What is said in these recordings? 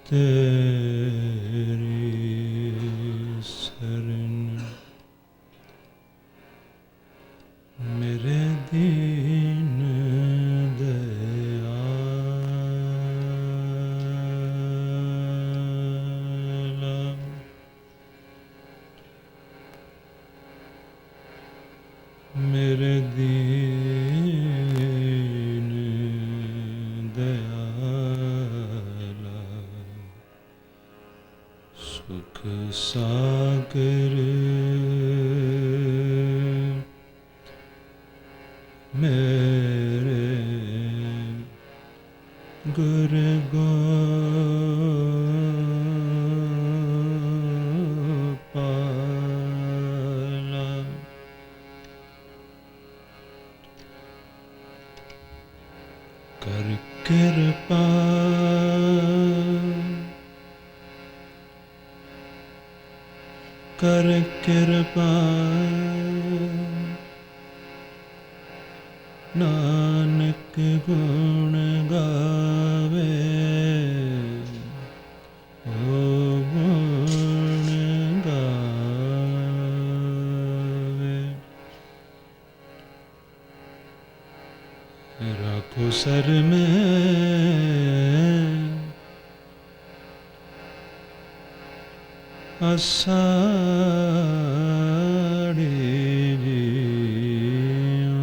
तेरी शरण मेरे दीन दयाला, मेरे दीन दयाला, सुख सागर मेरे गुरु गोपाला, कर कृपा कर कृपा, नानक गुण गावे, ओ गुण गावे। राखो सर में आषाढ़ी जियो,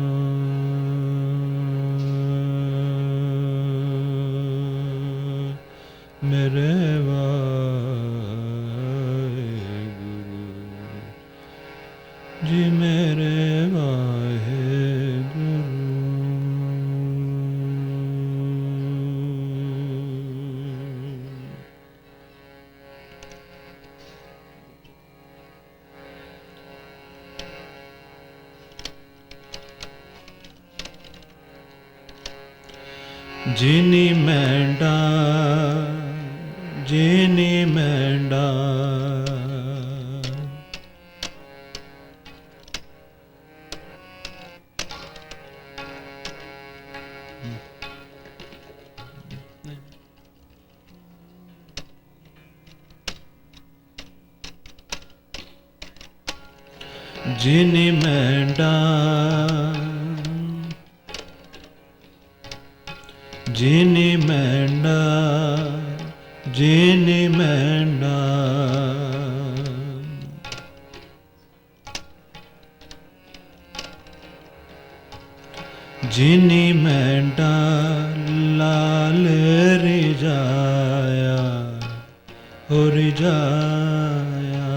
मेरे वाहेगुरु जी, मेरे वाहेगुरु। जिनी मैंडा जिनी मैंडा, जिनी मैंडा जिनी मैंडा जिनी मैंडा, जिनी मैंडा लाल रिजाया हो रिजाया,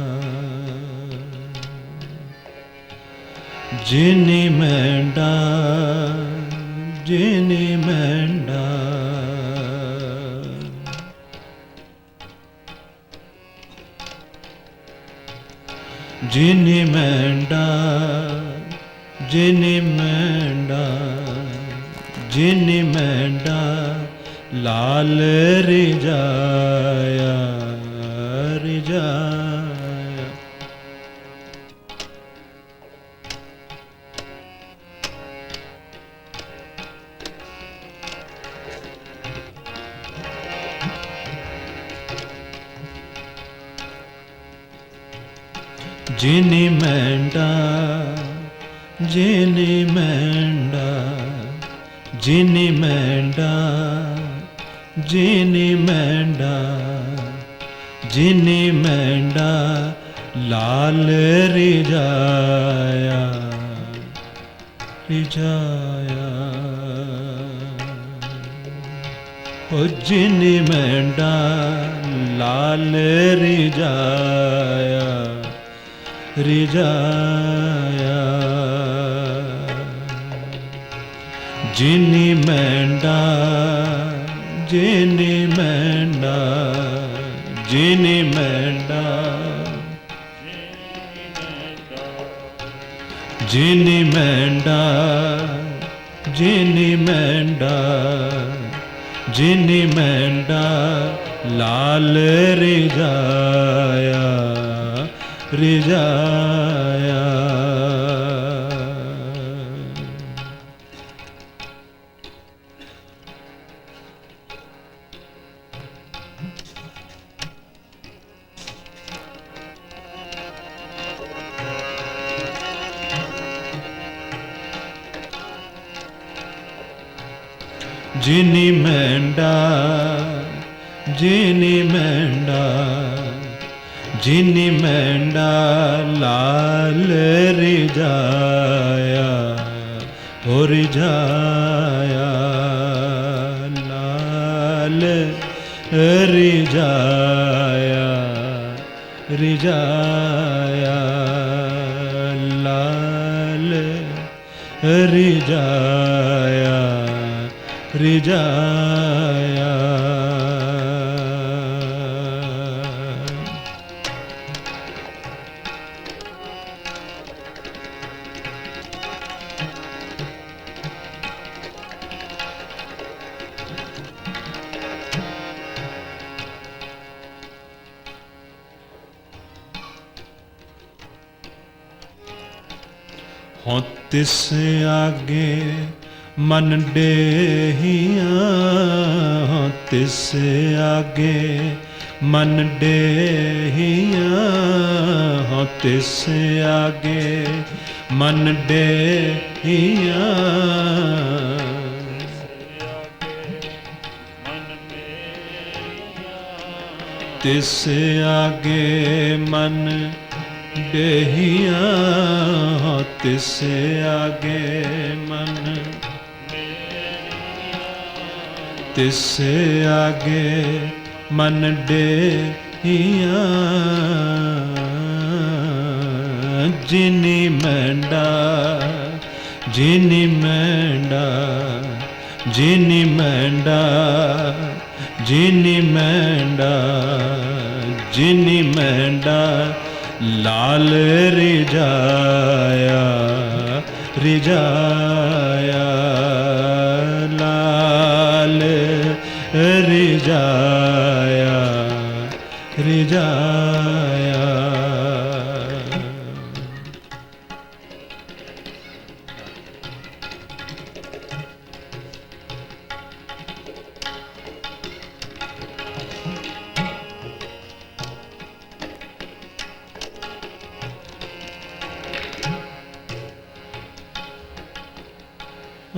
जिनी मैंडा जिनी मैंडा, जिनी मैंडा जिनी मैंडा, जिनी मैंडा लाल रिजाया रिजाया, जिनी मैंडा जिनी मैंडा, जिनी मैंडा जिनी मैंडा, जिनी मैंडा लाल रिजाया रिजाया, ओ जिनी मैंडा लाल रिजाया रिजाया, जिनी मैंडा जिनी मैंडा, मैंडा जिनी मैंडा जिनी मैंडा जिनी मैंडा जिनी मैंडा लाल रिजाया रिजाया। जिनी मैंडा जिनी मैंडा जिनी मैंडा लाल रिजाया हो रिजाया लाल रिजाया रिजाया लाल रिजाया रिजाया। हों तिस आगे मन डेहिया हों तिस आगे मन डेहिया हों तिस आगे मन डेहिया तिस आगे मन डेहिया तिस आगे मन तिस आगे मन डेहिया जिनी मैंडा जिनी मैंडा जिनी मैंडा जिनी मैंडा जिनी मैंडा लाल रिजाया रिजाया लाल रिजाया रिजाया।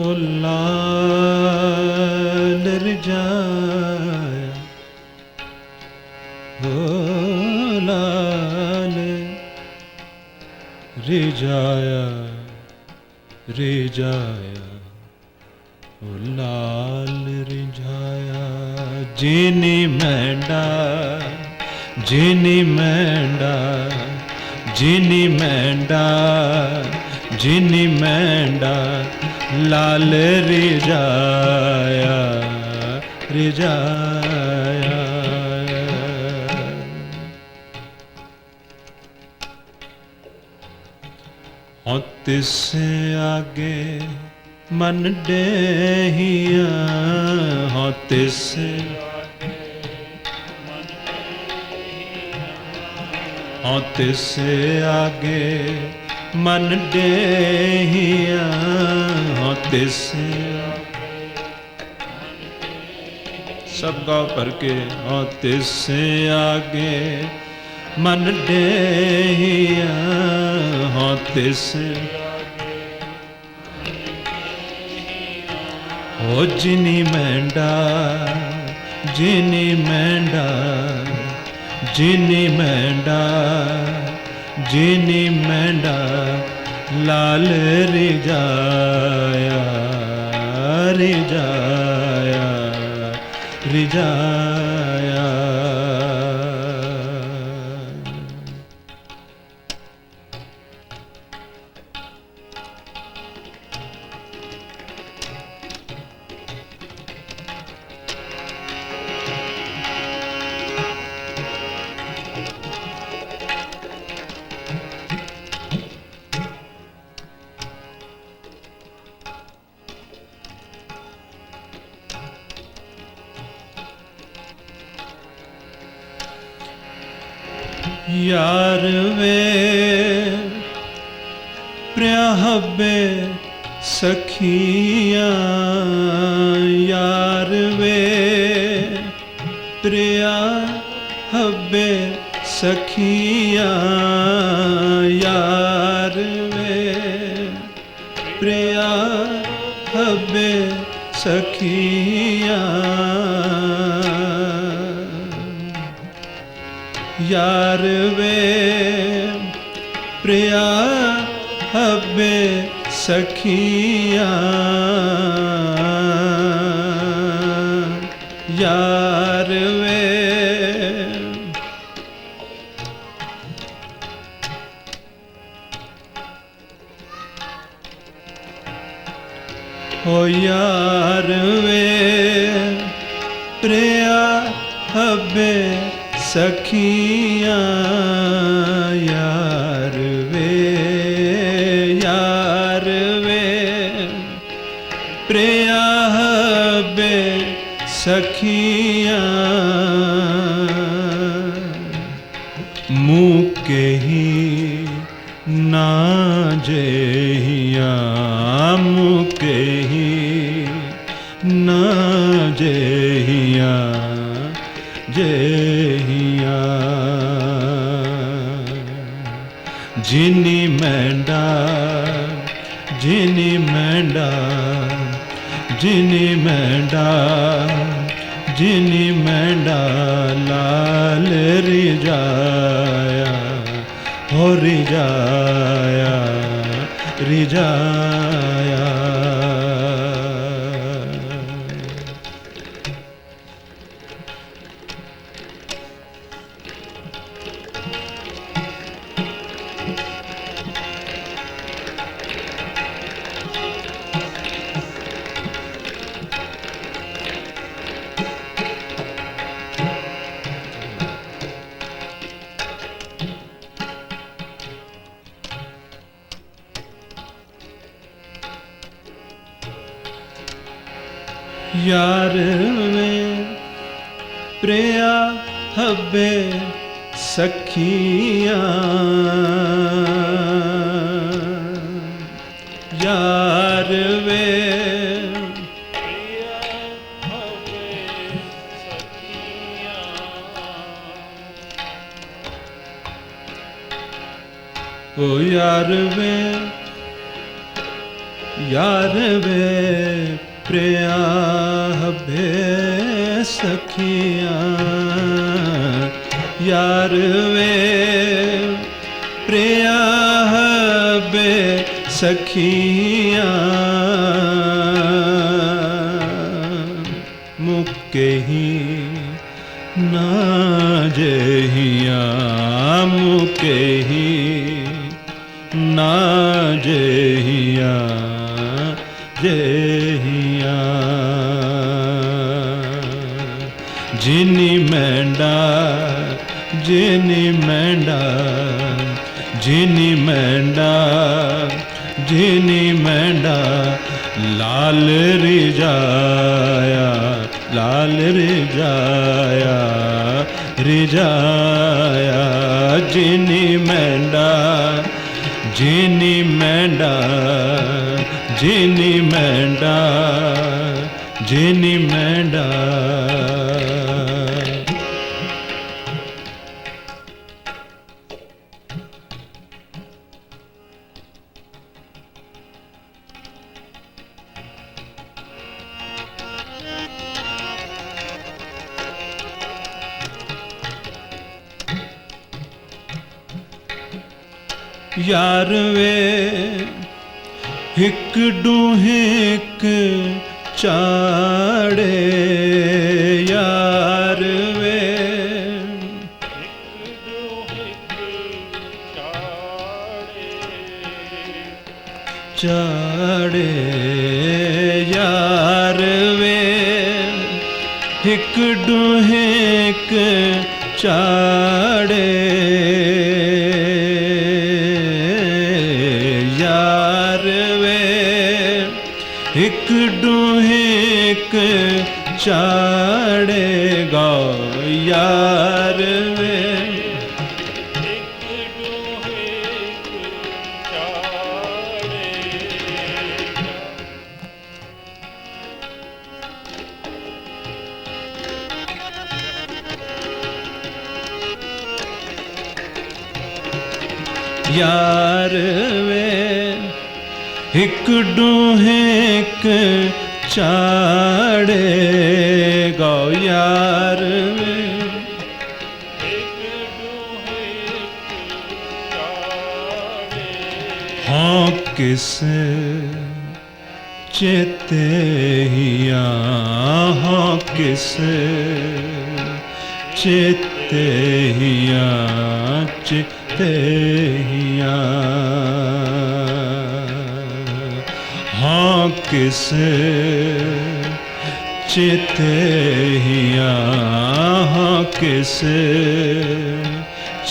ओ लाल रिजाया ओ लाल रिजाया रिजाया ओ लाल रिजाया जिनी मैंडा जिनी मैंडा जिनी मैंडा जिनी मैंडा लाल रिजाया रिजाया। हों तिस आगे मन डेहिया हों तिस हों तिस आगे मन डेहिया हों तिस सब गाँव भर के हों तिस आगे मन डेहिया हों तिस हो जिनी मैंडा जिनी मैंडा जिनी मैंडा जिनी मैंडा लाल रिजाया रिजाया रिजाया। यार वे प्रिया हब्बे सखिया यार वे प्रिया हब्बे सखिया यार वे प्रिया हब्बे सखिया यार वे प्रिया हब्बे सखिया यार वे हो यार वे प्रिया हब्बे सखिया यार वे प्रिया हब्बे सखिया मुके ही ना जेहिया मुके ही ना जेहिया जेहिया जिनी मैंडा जिनी मैंडा जिनी मैंडा जिनी मैंडा लाल रिजाया हो रिजाया रिजाया यार वे प्रिया हब्बे सखिया यार वे प्रिया हब्बे सखिया ओ यार वे प्रिया हब्बे सखिया यार वे प्रिया हब्बे सखिया मुके ही ना जेहिया मुके ही ना जेहिया जेहिया जिनी मैंडा जिनी मैंडा जिनी मैंडा जिनी मैंडा लाल रिजाया लाल रिजाया रिजाया जिनी मैंडा जिनी मैंडा जिनी मैंडा जिनी मैंडा यार वे हिक डूहिक चाड़े यार वे हिक डूहिक चाड़े यार वे हिक डूहिक चाड़े हिक डूहिक चाड़ेगा यार वे यार वे हिक डूहे हिक चाड़े गौ यार वे हाँ किस चेते हिया हाँ किस चेते हिया चेते हिया हाँ किस चेते हिया हाँ किस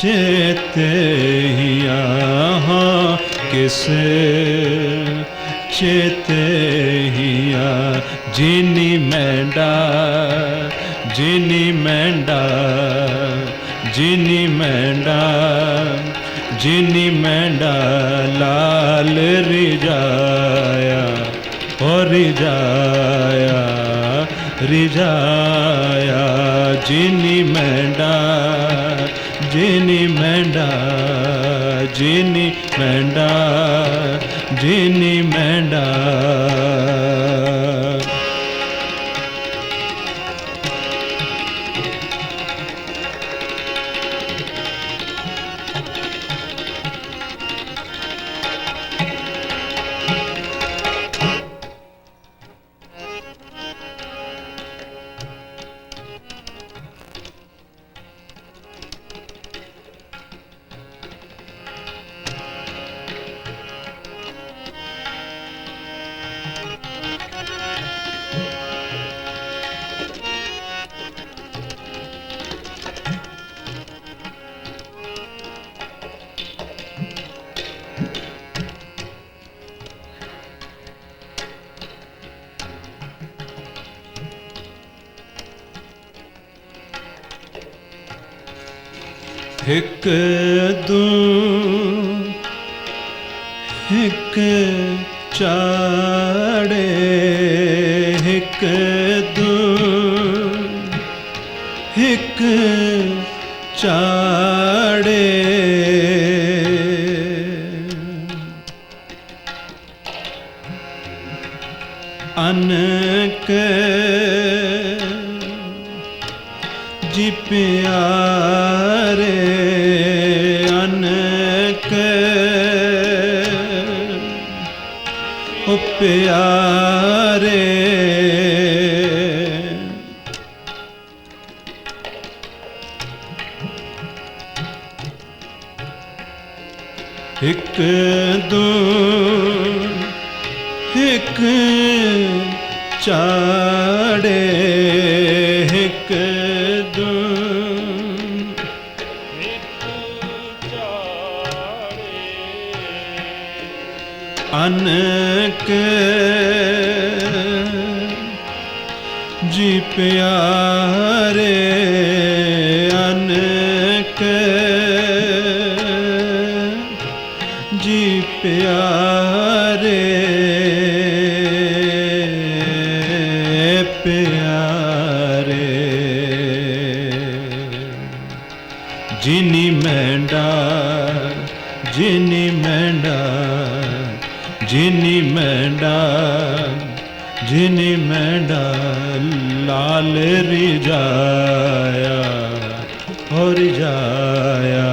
चेते हिया हाँ किस चेते हिया जिनी मैंडा जिनी मैंडा जिनी मैंडा जिनी मैंडा लाल रिजाया हो रिजाया रिजाया जिनी मैंडा जिनी मैंडा जिनी मैंडा जिनी मैंडा हिक दू हिक चाड़े हिक दू हिक चाड़े अनक जी प्यारे अनक ओ प्यारे हिक दू हिक चाड़े हिक दू अनक जी प्यारे अनक जी प्यारे प्यारे जिनी मैंडा जिनी मैंडा जिनी मैंडा जिनी मैंडा लाल रिजाया हो रिजाया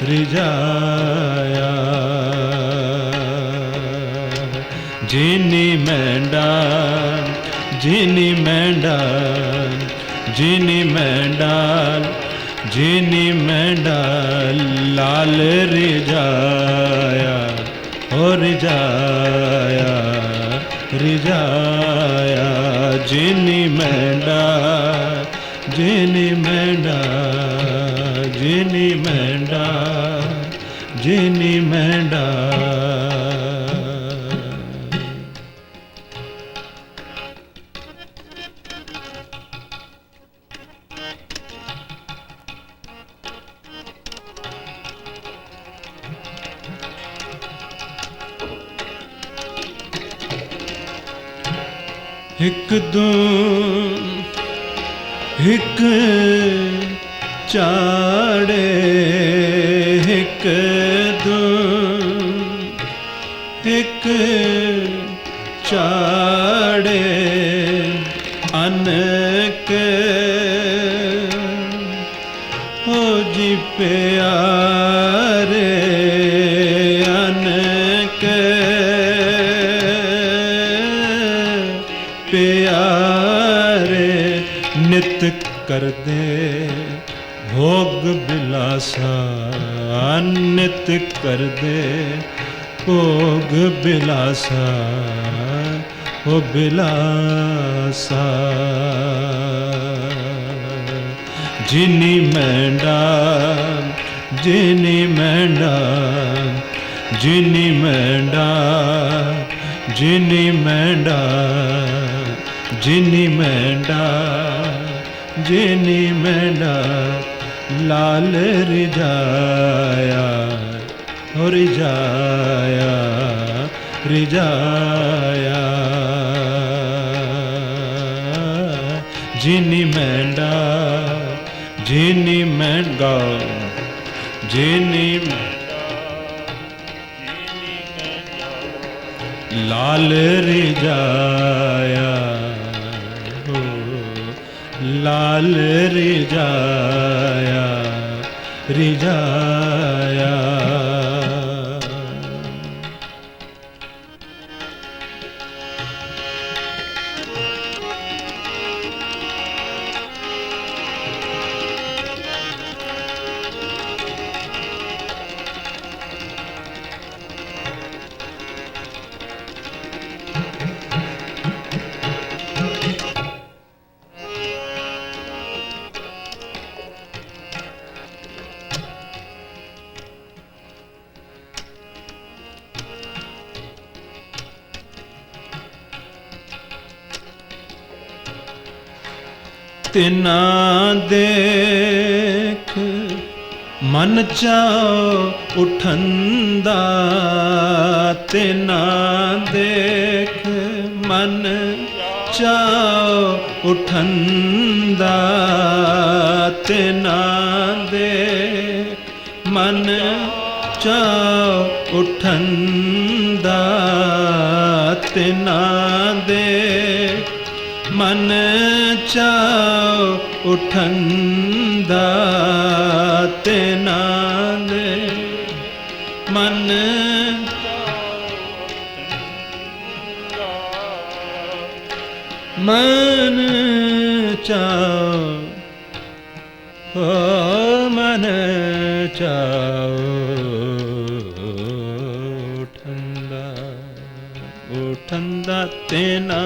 रिजाया जिनी मैंडा जिनी मैंडा जिनी मैंडा जिनी मैंडा लाल रिजाया हो रिजाया रिजाया जिनी मैंडा जिनी मैंडा जिनी मैंडा जिनी मैंडा हिक दू हिक चाड़े हिक हो जी प्यारे अनक प्यारे नित कर दे भोग बिलासा नित कर दे भोग बिलासा हो बिलासा जिनी मैंडा जिनी मैंडा जिनी मैंडा जिनी मैंडा जिनी मैंडा जिनी मैंडा लाल रिजाया हो रिजाया रिजाया जिनी मैंडा जिनी मैंडा जिनी लाल रिजाया हो लाल रिजाया रिजाया तिना देख मन चाओ उठंदा तिना देख मन चाओ उठंदा तिना देख मन चाओ उठंदा तिना देख मन चाओ उठंदा तिना दे मन मन चाओ ओ मन चाओ उठंदा उठंदा तिना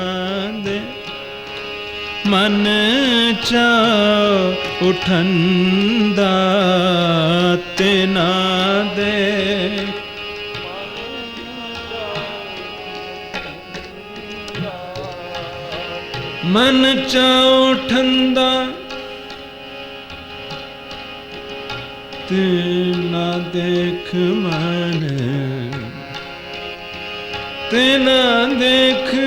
दे मन चाओ उठंदा तिना दे मन चाओ उठंदा तिना देख मन तिना देख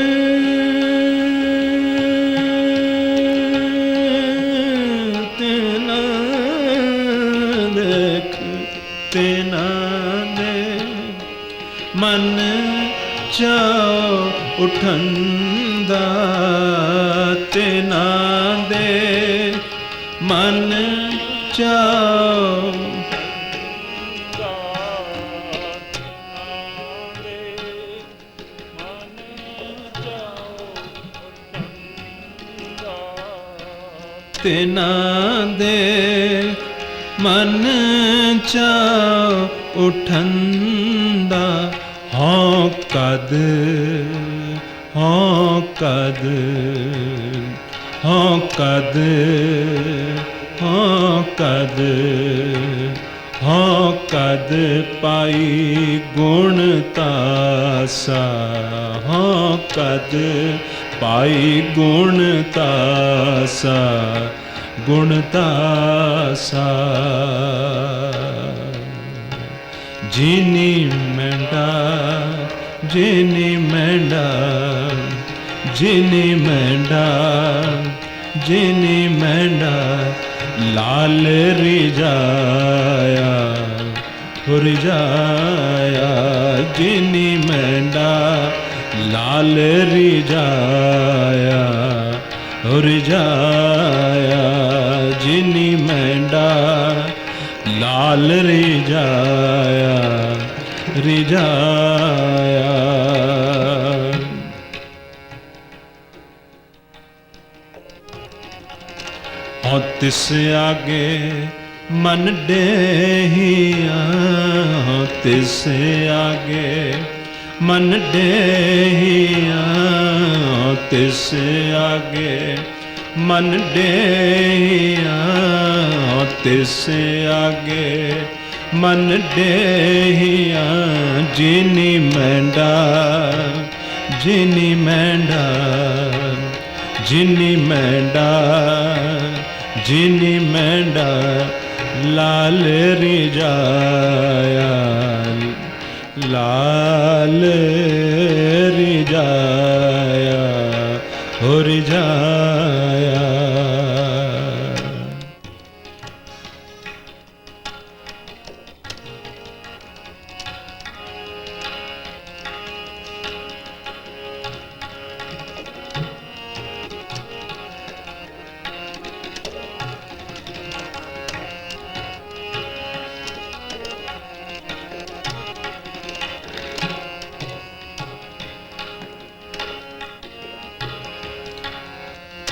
तिना दे मन चाओ उठंदा तिना दे मन चाओ तिना दे मन चाओ उठंदा हों कद हों कद हों कद हों कद हों कद पाई गुण तासा हों कद पाई गुण तासा गुणतासा जिनी मैंडा जिनी मैंडा जिनी मैंडा जिनी मैंडा लाल रिजाया हो रिजाया जिनी मैंडा लाल रिजाया हो रिजाया जिनी मैंडा लाल रिझाया रिझाया। और तिस आगे मन डेहिया, तिस आगे मन डेहिया, तिस आगे मन डेहिया, तिस आगे मन डेहिया। जिनी मैंडा जिनी मैंडा जिनी मैंडा जिनी मैंडा लाल रिझाया लाल रिझाया हो रिझाया।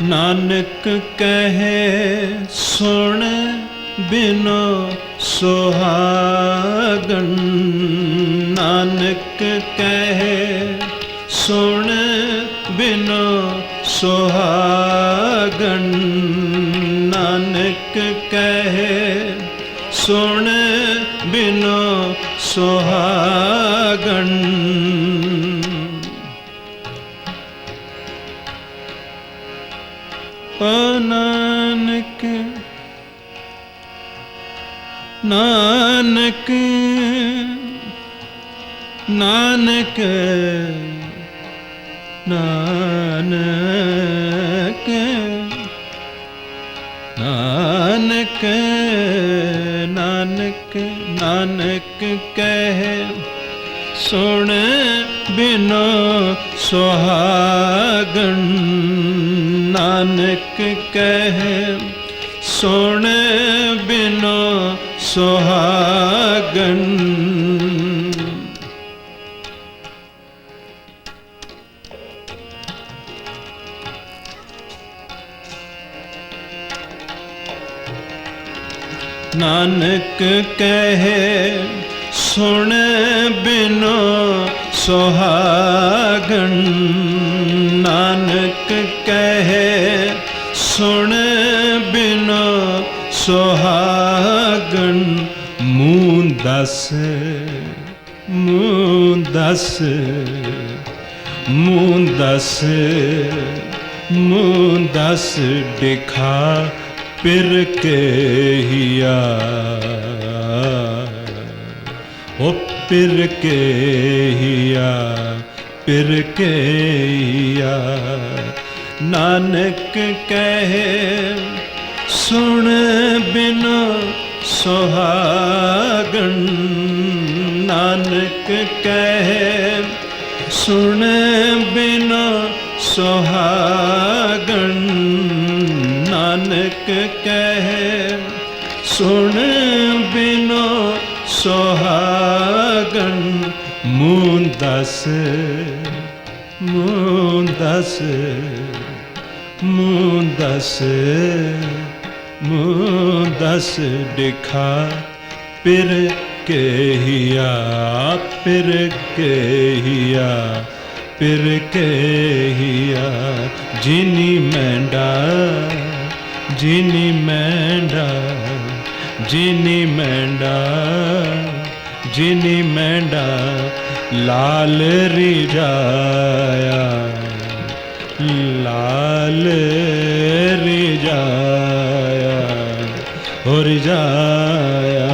नानक कहे सुन बिनो सुहागन, नानक कहे सुन बिनो सुहागन, नानक कहे सुन बिनो सुहागन। नानक नानक नानक नानक नानक नानक नानक कहे सुन बिनो सुहागन, नानक कहे सुन बिनो सुहागन। नानक कहे सुन बिनो सुहागन, नानक कहे सुन बिनो सुहागन। मुँह दस मुँह दस मुँह दस मुँह दस दिखा पिर के हिया ओ पिर के हिया पिर के हिया। नानक कहे सुन बिनो सुहागन, नानक कहे सुन बिनो सुहागन, नानक कहे सुन बिनो सुहागन। मुँह दस मुँह दस मुँह दस मुँह दस दिखा पिर के हिया पिर के हिया पिर के हिया। जिनी मैंडा जिनी मैंडा जिनी मैंडा जिनी मैंडा लाल रिझाया लाल रिझाया हो रिझाया।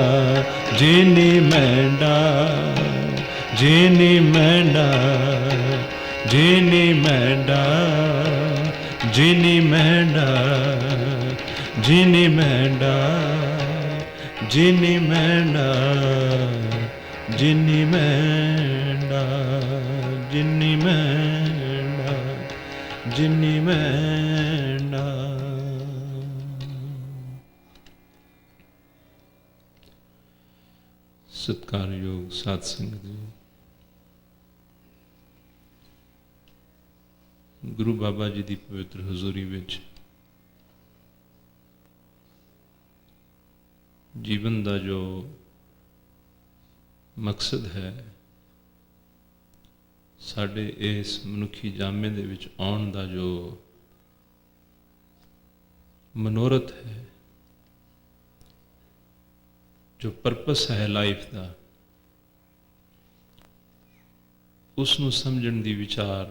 जिनी मैंडा जिनी मैंडा जिनी मैंडा जिनी मैंडा जिनी मैंडा जिनी मैंडा जिनी मैंडा जिनी मैंडा जिनी मैंडा। ਸਤਿਕਾਰਯੋਗ ਸਾਧ ਸੰਗਤ ਜੀ, ਗੁਰੂ ਬਾਬਾ ਜੀ ਦੀ ਪਵਿੱਤਰ ਹਜ਼ੂਰੀ ਵਿੱਚ ਜੀਵਨ ਦਾ ਜੋ ਮਕਸਦ ਹੈ, ਸਾਡੇ ਇਸ ਮਨੁੱਖੀ ਜਾਮੇ ਦੇ ਵਿੱਚ ਆਉਣ ਦਾ ਜੋ ਮਨੋਰਥ ਹੈ, ਜੋ ਪਰਪਸ ਹੈ ਲਾਈਫ ਦਾ, ਉਸ ਨੂੰ ਸਮਝਣ ਦੀ ਵਿਚਾਰ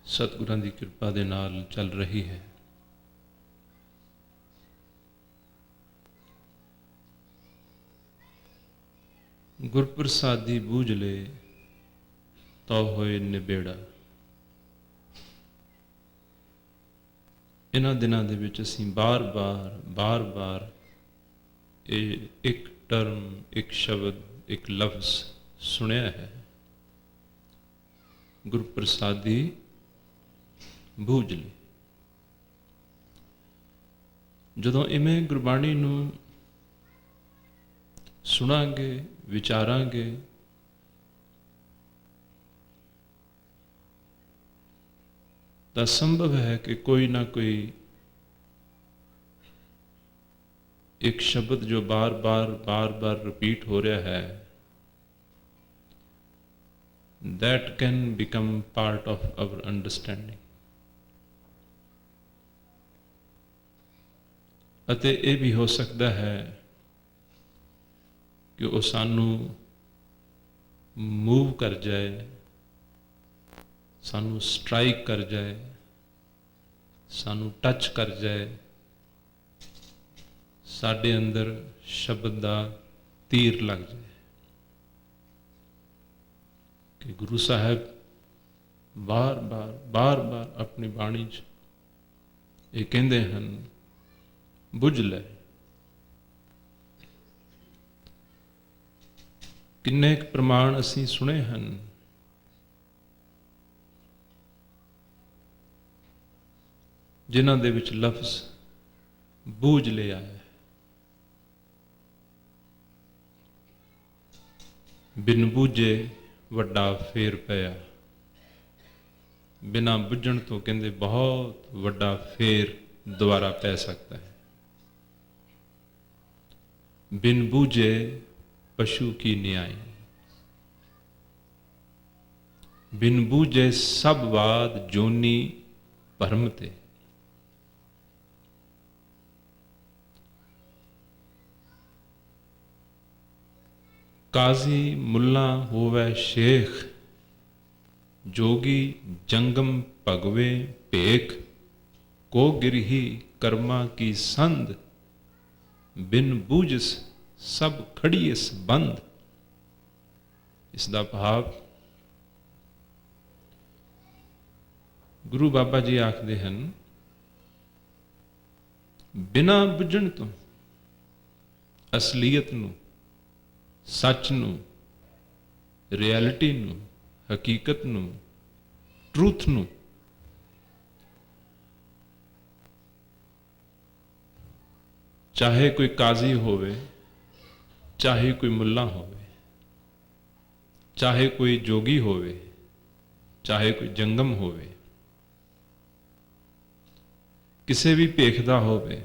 ਸਤਿਗੁਰਾਂ ਦੀ ਕਿਰਪਾ ਦੇ ਨਾਲ ਚੱਲ ਰਹੀ ਹੈ। ਗੁਰਪ੍ਰਸਾਦੀ ਬੂਝ ਲੈ ਤਉ ਹੋਏ ਨਿਬੇੜਾ। ਇਹਨਾਂ ਦਿਨਾਂ ਦੇ ਵਿੱਚ ਅਸੀਂ ਬਾਰ-ਬਾਰ ਇਹ ਇੱਕ ਟਰਮ, ਇੱਕ ਸ਼ਬਦ, ਇੱਕ ਲਫ਼ਜ਼ ਸੁਣਿਆ ਹੈ, ਗੁਰਪ੍ਰਸਾਦੀ ਬੂਝ ਲੈ। ਜਦੋਂ ਇਵੇਂ ਗੁਰਬਾਣੀ ਨੂੰ ਸੁਣਾਂਗੇ, ਵਿਚਾਰਾਂਗੇ, ਤਾਂ ਸੰਭਵ ਹੈ ਕਿ ਕੋਈ ਨਾ ਕੋਈ ਇੱਕ ਸ਼ਬਦ ਜੋ ਬਾਰ-ਬਾਰ ਰਿਪੀਟ ਹੋ ਰਿਹਾ ਹੈ, that can become part of our understanding। ਅਤੇ ਇਹ ਵੀ ਹੋ ਸਕਦਾ ਹੈ ਕਿ ਉਹ ਸਾਨੂੰ ਮੂਵ ਕਰ ਜਾਏ, ਸਾਨੂੰ ਸਟ੍ਰਾਈਕ ਕਰ ਜਾਏ, ਸਾਨੂੰ ਟੱਚ ਕਰ ਜਾਏ, ਸਾਡੇ ਅੰਦਰ ਸ਼ਬਦ ਦਾ ਤੀਰ ਲੱਗ ਜਾਏ ਕਿ ਗੁਰੂ ਸਾਹਿਬ ਬਾਰ-ਬਾਰ ਆਪਣੀ ਬਾਣੀ 'ਚ ਇਹ ਕਹਿੰਦੇ ਹਨ, ਬੁੱਝ ਲੈ। ਕਿੰਨੇ ਕੁ ਪ੍ਰਮਾਣ ਅਸੀਂ ਸੁਣੇ ਹਨ, ਜਿਨ੍ਹਾਂ ਦੇ ਵਿੱਚ ਲਫ਼ਜ਼ ਬੂਝ ਲਿਆ ਹੈ। ਬਿਨ ਬੂਝੇ ਵੱਡਾ ਫੇਰ ਪਿਆ। ਬਿਨਾਂ ਬੁੱਝਣ ਤੋਂ ਕਹਿੰਦੇ ਬਹੁਤ ਵੱਡਾ ਫੇਰ ਦੁਬਾਰਾ ਪੈ ਸਕਦਾ ਹੈ। ਬਿਨ ਬੂਝੇ ਪਸ਼ੂ ਕੀ ਨਿਆਈ। ਬਿਨ ਬੂਝੇ ਸਭ ਬਾਦ ਜੋਨੀ ਭਰਮ ਤੇ। ਕਾਜ਼ੀ ਮੁੱਲਾ ਹੋਵੇ ਸ਼ੇਖ, ਜੋਗੀ ਜੰਗਮ ਭਗਵੇ ਭੇਖ। ਕੋ ਗਿਰਹੀ ਕਰਮਾ ਕੀ ਸੰਧ, ਬਿਨ ਬੂਝਸ ਸਭ ਖੜੀਐਸ ਬੰਦ। ਇਸ ਦਾ ਭਾਵ ਗੁਰੂ ਬਾਬਾ ਜੀ ਆਖਦੇ ਹਨ, ਬਿਨਾਂ ਬੁੱਝਣ ਤੋਂ ਅਸਲੀਅਤ ਨੂੰ, ਸੱਚ ਨੂੰ, ਰਿਐਲਿਟੀ ਨੂੰ, ਹਕੀਕਤ ਨੂੰ, ਟਰੂਥ ਨੂੰ ਚਾਹੇ ਕੋਈ ਕਾਜ਼ੀ ਹੋਵੇ, ਚਾਹੇ ਕੋਈ ਮੁੱਲਾ ਹੋਵੇ, ਚਾਹੇ ਕੋਈ ਜੋਗੀ ਹੋਵੇ, ਚਾਹੇ ਕੋਈ ਜੰਗਮ ਹੋਵੇ, ਕਿਸੇ ਵੀ ਭੇਖ ਦਾ ਹੋਵੇ,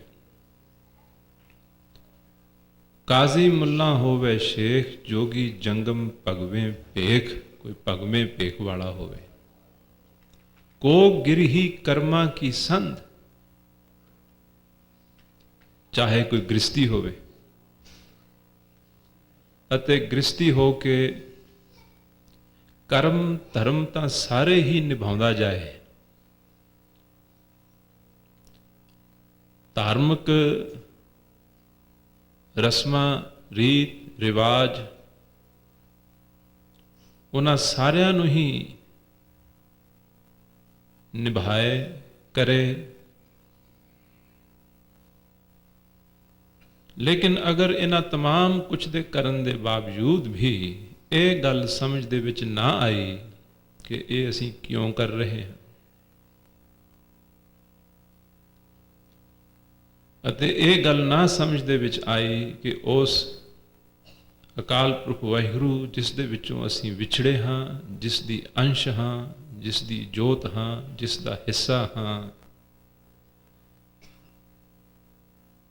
ਕਾਜ਼ੀ ਮੁੱਲਾ ਹੋਵੇ ਸ਼ੇਖ, ਜੋਗੀ ਜੰਗਮ ਭਗਵੇਂ ਭੇਖ, ਕੋਈ ਭਗਵੇਂ ਭੇਖ ਵਾਲਾ ਹੋਵੇ। ਕੋ ਗਿਰਹੀ ਕਰਮਾ ਕੀ ਸੰਧ, ਚਾਹੇ ਕੋਈ ਗ੍ਰਸਤੀ ਹੋਵੇ ਅਤੇ ਗ੍ਰਸਤੀ ਹੋ ਕੇ ਕਰਮ ਧਰਮ ਤਾਂ ਸਾਰੇ ਹੀ ਨਿਭਾਉਂਦਾ ਜਾਏ, ਧਾਰਮਿਕ ਰਸਮਾਂ, ਰੀਤ ਰਿਵਾਜ, ਉਹਨਾਂ ਸਾਰਿਆਂ ਨੂੰ ਹੀ ਨਿਭਾਏ ਕਰੇ। ਲੇਕਿਨ ਅਗਰ ਇਹਨਾਂ तमाम ਕੁਛ ਦੇ ਕਰਨ ਦੇ ਬਾਵਜੂਦ ਵੀ ਇਹ ਗੱਲ ਸਮਝ ਦੇ ਵਿੱਚ ਨਾ ਆਈ ਕਿ ਇਹ ਅਸੀਂ ਕਿਉਂ ਕਰ ਰਹੇ ਹਾਂ, ਅਤੇ ਇਹ ਗੱਲ ਨਾ ਸਮਝ ਦੇ ਵਿੱਚ ਆਈ ਕਿ ਉਸ ਅਕਾਲ ਪੁਰਖ ਵਾਹਿਗੁਰੂ ਜਿਸ ਦੇ ਵਿੱਚੋਂ ਅਸੀਂ ਵਿਛੜੇ ਹਾਂ, ਜਿਸ ਦੀ ਅੰਸ਼ ਹਾਂ, ਜਿਸ ਦੀ ਜੋਤ ਹਾਂ, ਜਿਸ ਦਾ ਹਿੱਸਾ ਹਾਂ,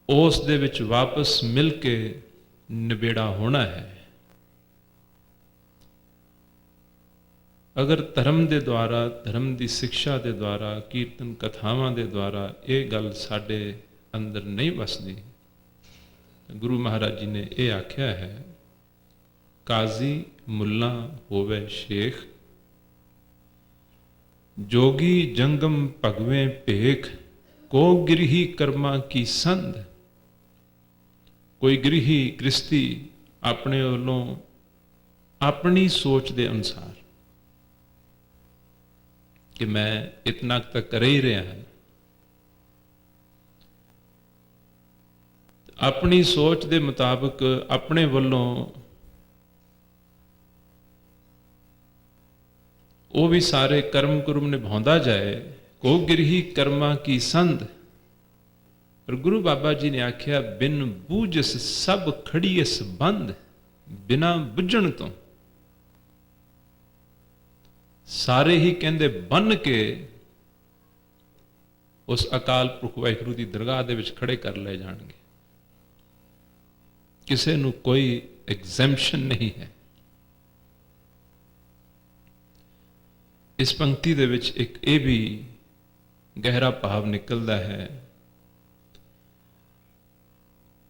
ਉਸ ਦੇ ਵਿੱਚ ਵਾਪਸ ਮਿਲ ਕੇ ਨਿਬੇੜਾ ਹੋਣਾ ਹੈ। ਅਗਰ ਧਰਮ ਦੇ ਦੁਆਰਾ, ਧਰਮ ਦੀ ਸਿੱਖਿਆ ਦੇ ਦੁਆਰਾ, ਕੀਰਤਨ ਕਥਾਵਾਂ ਦੇ ਦੁਆਰਾ ਇਹ ਗੱਲ ਸਾਡੇ ਅੰਦਰ ਨਹੀਂ ਵਸਦੀ, ਗੁਰੂ ਮਹਾਰਾਜ ਜੀ ਨੇ ਇਹ ਆਖਿਆ ਹੈ, ਕਾਜ਼ੀ ਮੁੱਲਾ ਹੋਵੇ ਸ਼ੇਖ, ਜੋਗੀ ਜੰਗਮ ਭਗਵੇਂ ਭੇਖ, ਕੋ ਗਿਰਹੀ ਕਰਮਾਂ ਕੀ ਸੰਧ। ਕੋਈ ਗ੍ਰਹੀ ਗ੍ਰਸਤੀ ਆਪਣੇ ਵੱਲੋਂ ਆਪਣੀ ਸੋਚ ਦੇ ਅਨੁਸਾਰ ਕਿ ਮੈਂ ਇਤਨਾ ਤੱਕ ਕਰ ਹੀ ਰਿਹਾ ਹਾਂ, ਆਪਣੀ ਸੋਚ ਦੇ ਮੁਤਾਬਕ ਆਪਣੇ ਵੱਲੋਂ ਉਹ ਵੀ ਸਾਰੇ ਕਰਮ ਕੁਰਮ ਨਿਭਾਉਂਦਾ ਜਾਏ। ਕੋ ਗਿਰਹੀ ਕਰਮਾਂ ਕੀ ਸੰਧ। ਪਰ ਗੁਰੂ ਬਾਬਾ ਜੀ ਨੇ ਆਖਿਆ, ਬਿਨ ਬੂਝਸ ਸਭ ਖੜੀਐਸ ਬੰਦ। ਬਿਨਾ ਬੁੱਝਣ ਤੋਂ ਸਾਰੇ ਹੀ ਕਹਿੰਦੇ ਬੰਨ ਕੇ ਉਸ ਅਕਾਲ ਪੁਰਖ ਵਾਹਿਗੁਰੂ ਦੀ ਦਰਗਾਹ ਦੇ ਵਿੱਚ ਖੜੇ ਕਰ ਲਏ ਜਾਣਗੇ। ਕਿਸੇ ਨੂੰ ਕੋਈ ਐਗਜ਼ੈਂਪਸ਼ਨ ਨਹੀਂ ਹੈ। ਇਸ ਪੰਕਤੀ ਦੇ ਵਿੱਚ ਇੱਕ ਇਹ ਵੀ ਗਹਿਰਾ ਭਾਵ ਨਿਕਲਦਾ ਹੈ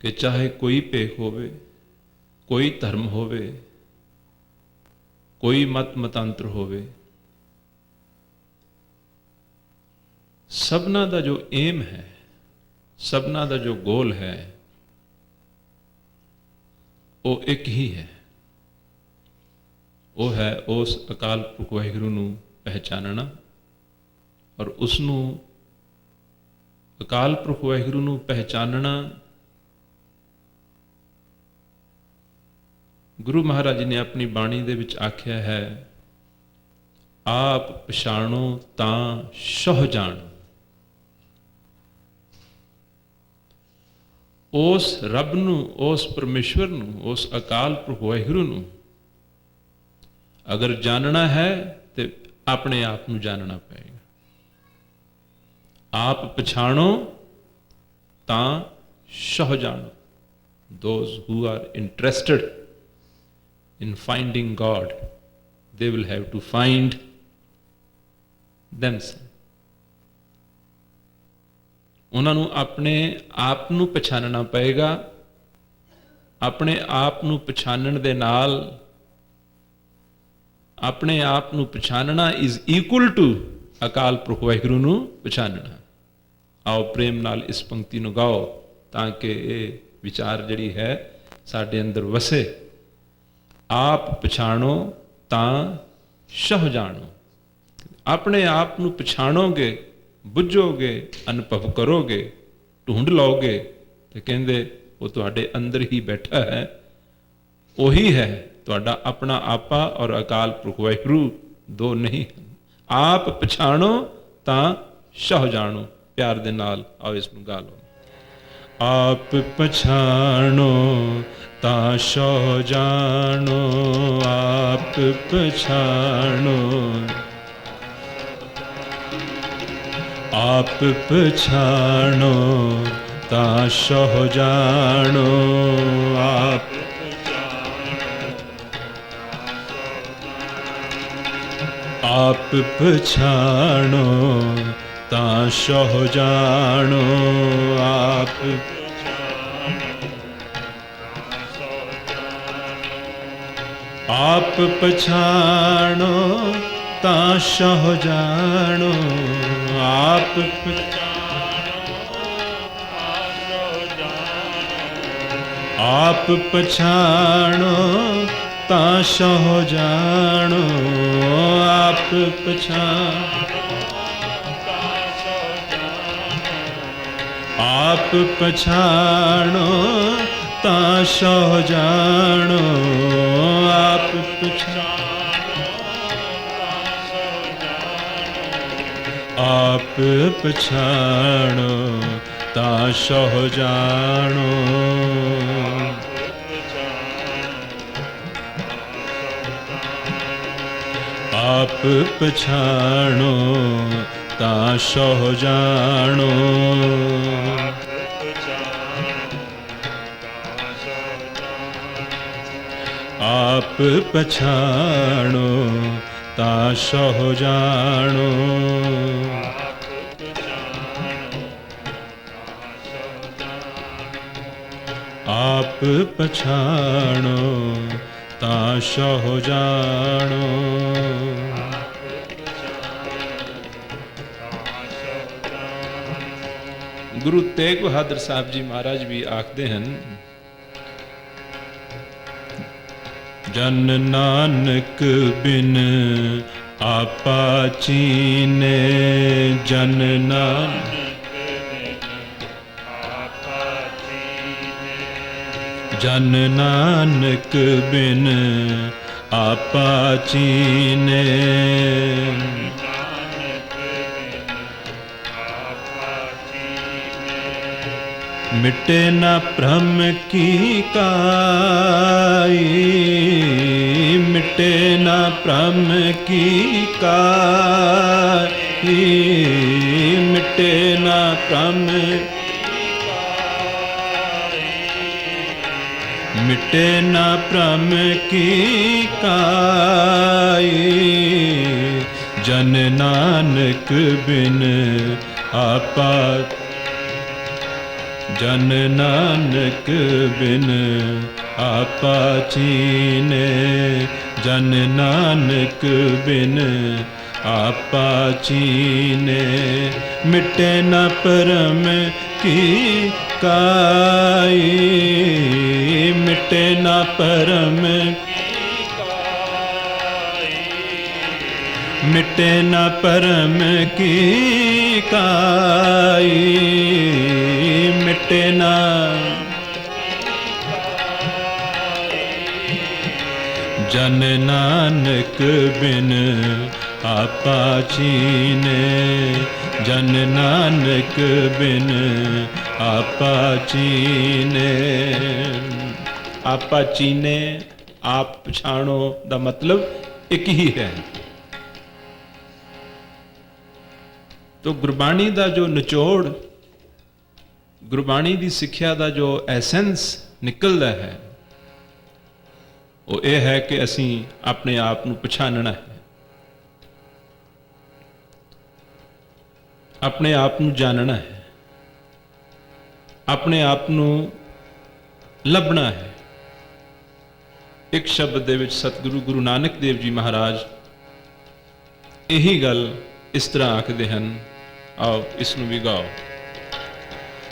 ਕਿ ਚਾਹੇ ਕੋਈ ਭੇਖ ਹੋਵੇ, ਕੋਈ ਧਰਮ ਹੋਵੇ, ਕੋਈ ਮਤ ਮਤਾਂਤਰ ਹੋਵੇ, ਸਭਨਾ ਦਾ ਜੋ ਏਮ ਹੈ, ਸਭਨਾ ਦਾ ਜੋ ਗੋਲ ਹੈ, ਉਹ ਇੱਕ ਹੀ ਹੈ। ਉਹ ਹੈ ਉਸ ਅਕਾਲ ਪੁਰਖ ਵਾਹਿਗੁਰੂ ਨੂੰ ਪਹਿਚਾਨਣਾ ਔਰ ਉਸ ਨੂੰ, ਅਕਾਲ ਪੁਰਖ ਵਾਹਿਗੁਰੂ ਨੂੰ ਪਹਿਚਾਨਣਾ ਗੁਰੂ ਮਹਾਰਾਜ ਜੀ ਨੇ ਆਪਣੀ ਬਾਣੀ ਦੇ ਵਿੱਚ ਆਖਿਆ ਹੈ, ਆਪ ਪਛਾਣੋ ਤਾਂ ਸਹੁ ਜਾਣੋ। ਉਸ ਰੱਬ ਨੂੰ, ਉਸ ਪਰਮੇਸ਼ਵਰ ਨੂੰ, ਉਸ ਅਕਾਲ ਪੁਰਖ ਵਾਹਿਗੁਰੂ ਨੂੰ ਅਗਰ ਜਾਣਨਾ ਹੈ ਤੇ ਆਪਣੇ ਆਪ ਨੂੰ ਜਾਣਨਾ ਪਏਗਾ। ਆਪ ਪਛਾਣੋ ਤਾਂ ਸਹੁ ਜਾਣੋ। Those who are interested in finding God, they will have to find themselves. ਉਹਨਾਂ ਨੂੰ ਆਪਣੇ ਆਪ ਨੂੰ ਪਛਾਣਨਾ ਪਏਗਾ। ਆਪਣੇ ਆਪ ਨੂੰ ਪਛਾਣਨ ਦੇ ਨਾਲ, ਆਪਣੇ ਆਪ ਨੂੰ ਪਛਾਣਨਾ is equal to Akal Purakh Waheguru ਨੂੰ ਪਛਾਣਨਾ। ਆਓ ਪ੍ਰੇਮ ਨਾਲ ਇਸ ਪੰਕਤੀ ਨੂੰ ਗਾਓ ਤਾਂ ਕਿ ਇਹ ਵਿਚਾਰ ਜਿਹੜੀ ਹੈ ਸਾਡੇ ਅੰਦਰ ਵਸੇ। ਆਪ ਪਛਾਣੋ ਤਾਂ ਸਹੁ ਜਾਣੋ। ਆਪਣੇ ਆਪ ਨੂੰ ਪਛਾਣੋਗੇ, ਬੁੱਝੋਗੇ, ਅਨੁਭਵ ਕਰੋਗੇ, ਢੂੰਡ ਲਓਗੇ ਤੇ ਕਹਿੰਦੇ ਉਹ ਤੁਹਾਡੇ ਅੰਦਰ ਹੀ ਬੈਠਾ ਹੈ। ਉਹੀ ਹੈ ਤੁਹਾਡਾ ਆਪਣਾ ਆਪਾ ਔਰ ਅਕਾਲ ਪੁਰਖ ਵਾਹਿਗੁਰੂ, ਦੋ ਨਹੀਂ ਹਨ। ਆਪ ਪਛਾਣੋ ਤਾਂ ਸਹੁ ਜਾਣੋ। ਪਿਆਰ ਦੇ ਨਾਲ ਆਓ ਇਸ ਨੂੰ ਗਾ ਲਓ। ਆਪ ਪਛਾਣੋ ਤਾਂ ਸਹੁ ਜਾਣੋ, ਆਪ ਪਛਾਣੋ, ਆਪ ਪਛਾਣੋ ਤਾਂ ਸਹੁ ਜਾਣੋ, ਆਪ ਆਪ ਪਛਾਣੋ ਤਾਂ ਸਹੁ ਜਾਣੋ, ਆਪ ਆਪ ਪਛਾਣੋ ਤਾਂ ਸਹੁ ਜਾਣੋ, ਆਪ ਆਪ ਪਛਾਣੋ ਤਾਂ ਸਹੁ ਜਾਣੋ, ਆਪ ਪਛਾਣੋ, ਆਪ ਪਛਾਣੋ ਤਾਂ ਸਹੁ ਜਾਣੋ, ਆਪ ਪਛਾਣੋ, ਆਪ ਪਛਾਣੋ ਤਾਂ ਸਹੁ ਜਾਣੋ, पछाणो ता सो जाणो। आप पछाणो ता सो जाणो। आप पछाणो ता सो जाणो। गुरु तेग बहादुर साहब जी महाराज भी आखते हैं, जन नानक बिन आपा चीने। जन नानक जन नानक बिन आपा चीने। मिटे न भ्रम की काई। मिटे न भ्रम की काई। मिटे न भ्रम मिटे न भ्रम की काई। जन नानक बिन आपा जन नानक बिन आपा चीने। जन नानक बिन आपा चीने। मिटे न परम की काई। मिटे न परम मिटे न परम की काई। मिटे न जन नानक बिन आपा चीने। जन नानक बिन आपा चीने। आपा चीने, आप पछाणो दा मतलब एक ही है। तो गुरबाणी दा जो निचोड़, गुरबाणी दी सिੱਖਿਆ ਦਾ जो ਐਸੈਂਸ ਨਿਕਲਦਾ ਹੈ, ਉਹ ਇਹ ਹੈ ਕਿ ਅਸੀਂ ਆਪਣੇ ਆਪ ਨੂੰ ਪਛਾਣਨਾ ਹੈ, ਆਪਣੇ ਆਪ ਨੂੰ ਜਾਣਨਾ ਹੈ, ਆਪਣੇ ਆਪ ਨੂੰ ਲੱਭਣਾ ਹੈ। ਇੱਕ ਸ਼ਬਦ ਦੇ ਵਿੱਚ ਸਤਿਗੁਰੂ ਗੁਰੂ ਨਾਨਕ ਦੇਵ ਜੀ ਮਹਾਰਾਜ ਇਹੀ ਗੱਲ ਇਸ ਤਰ੍ਹਾਂ ਆਖਦੇ ਹਨ। आओ इसनू भी गाओ।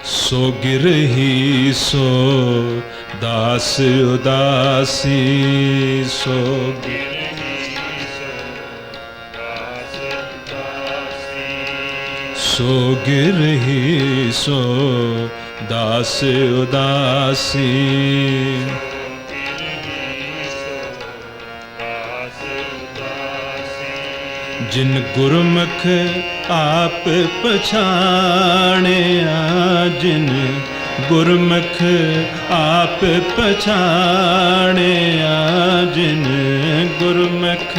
सो गिरही सो दास उदासी। सो सो गिरही सो दास उदासी। जिन गुरमुख आप पछाणिया। जिन गुरमुख आप पछाणिया। जिन गुरमुख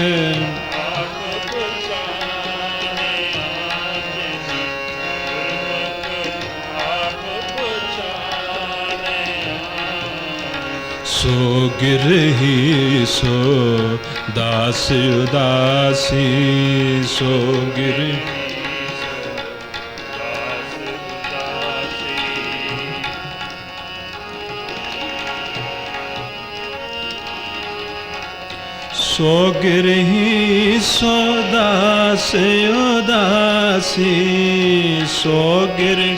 सो गिरही सो दास उदासी। सो गिरही सो गिरही सो दास उदासी। सो गिरही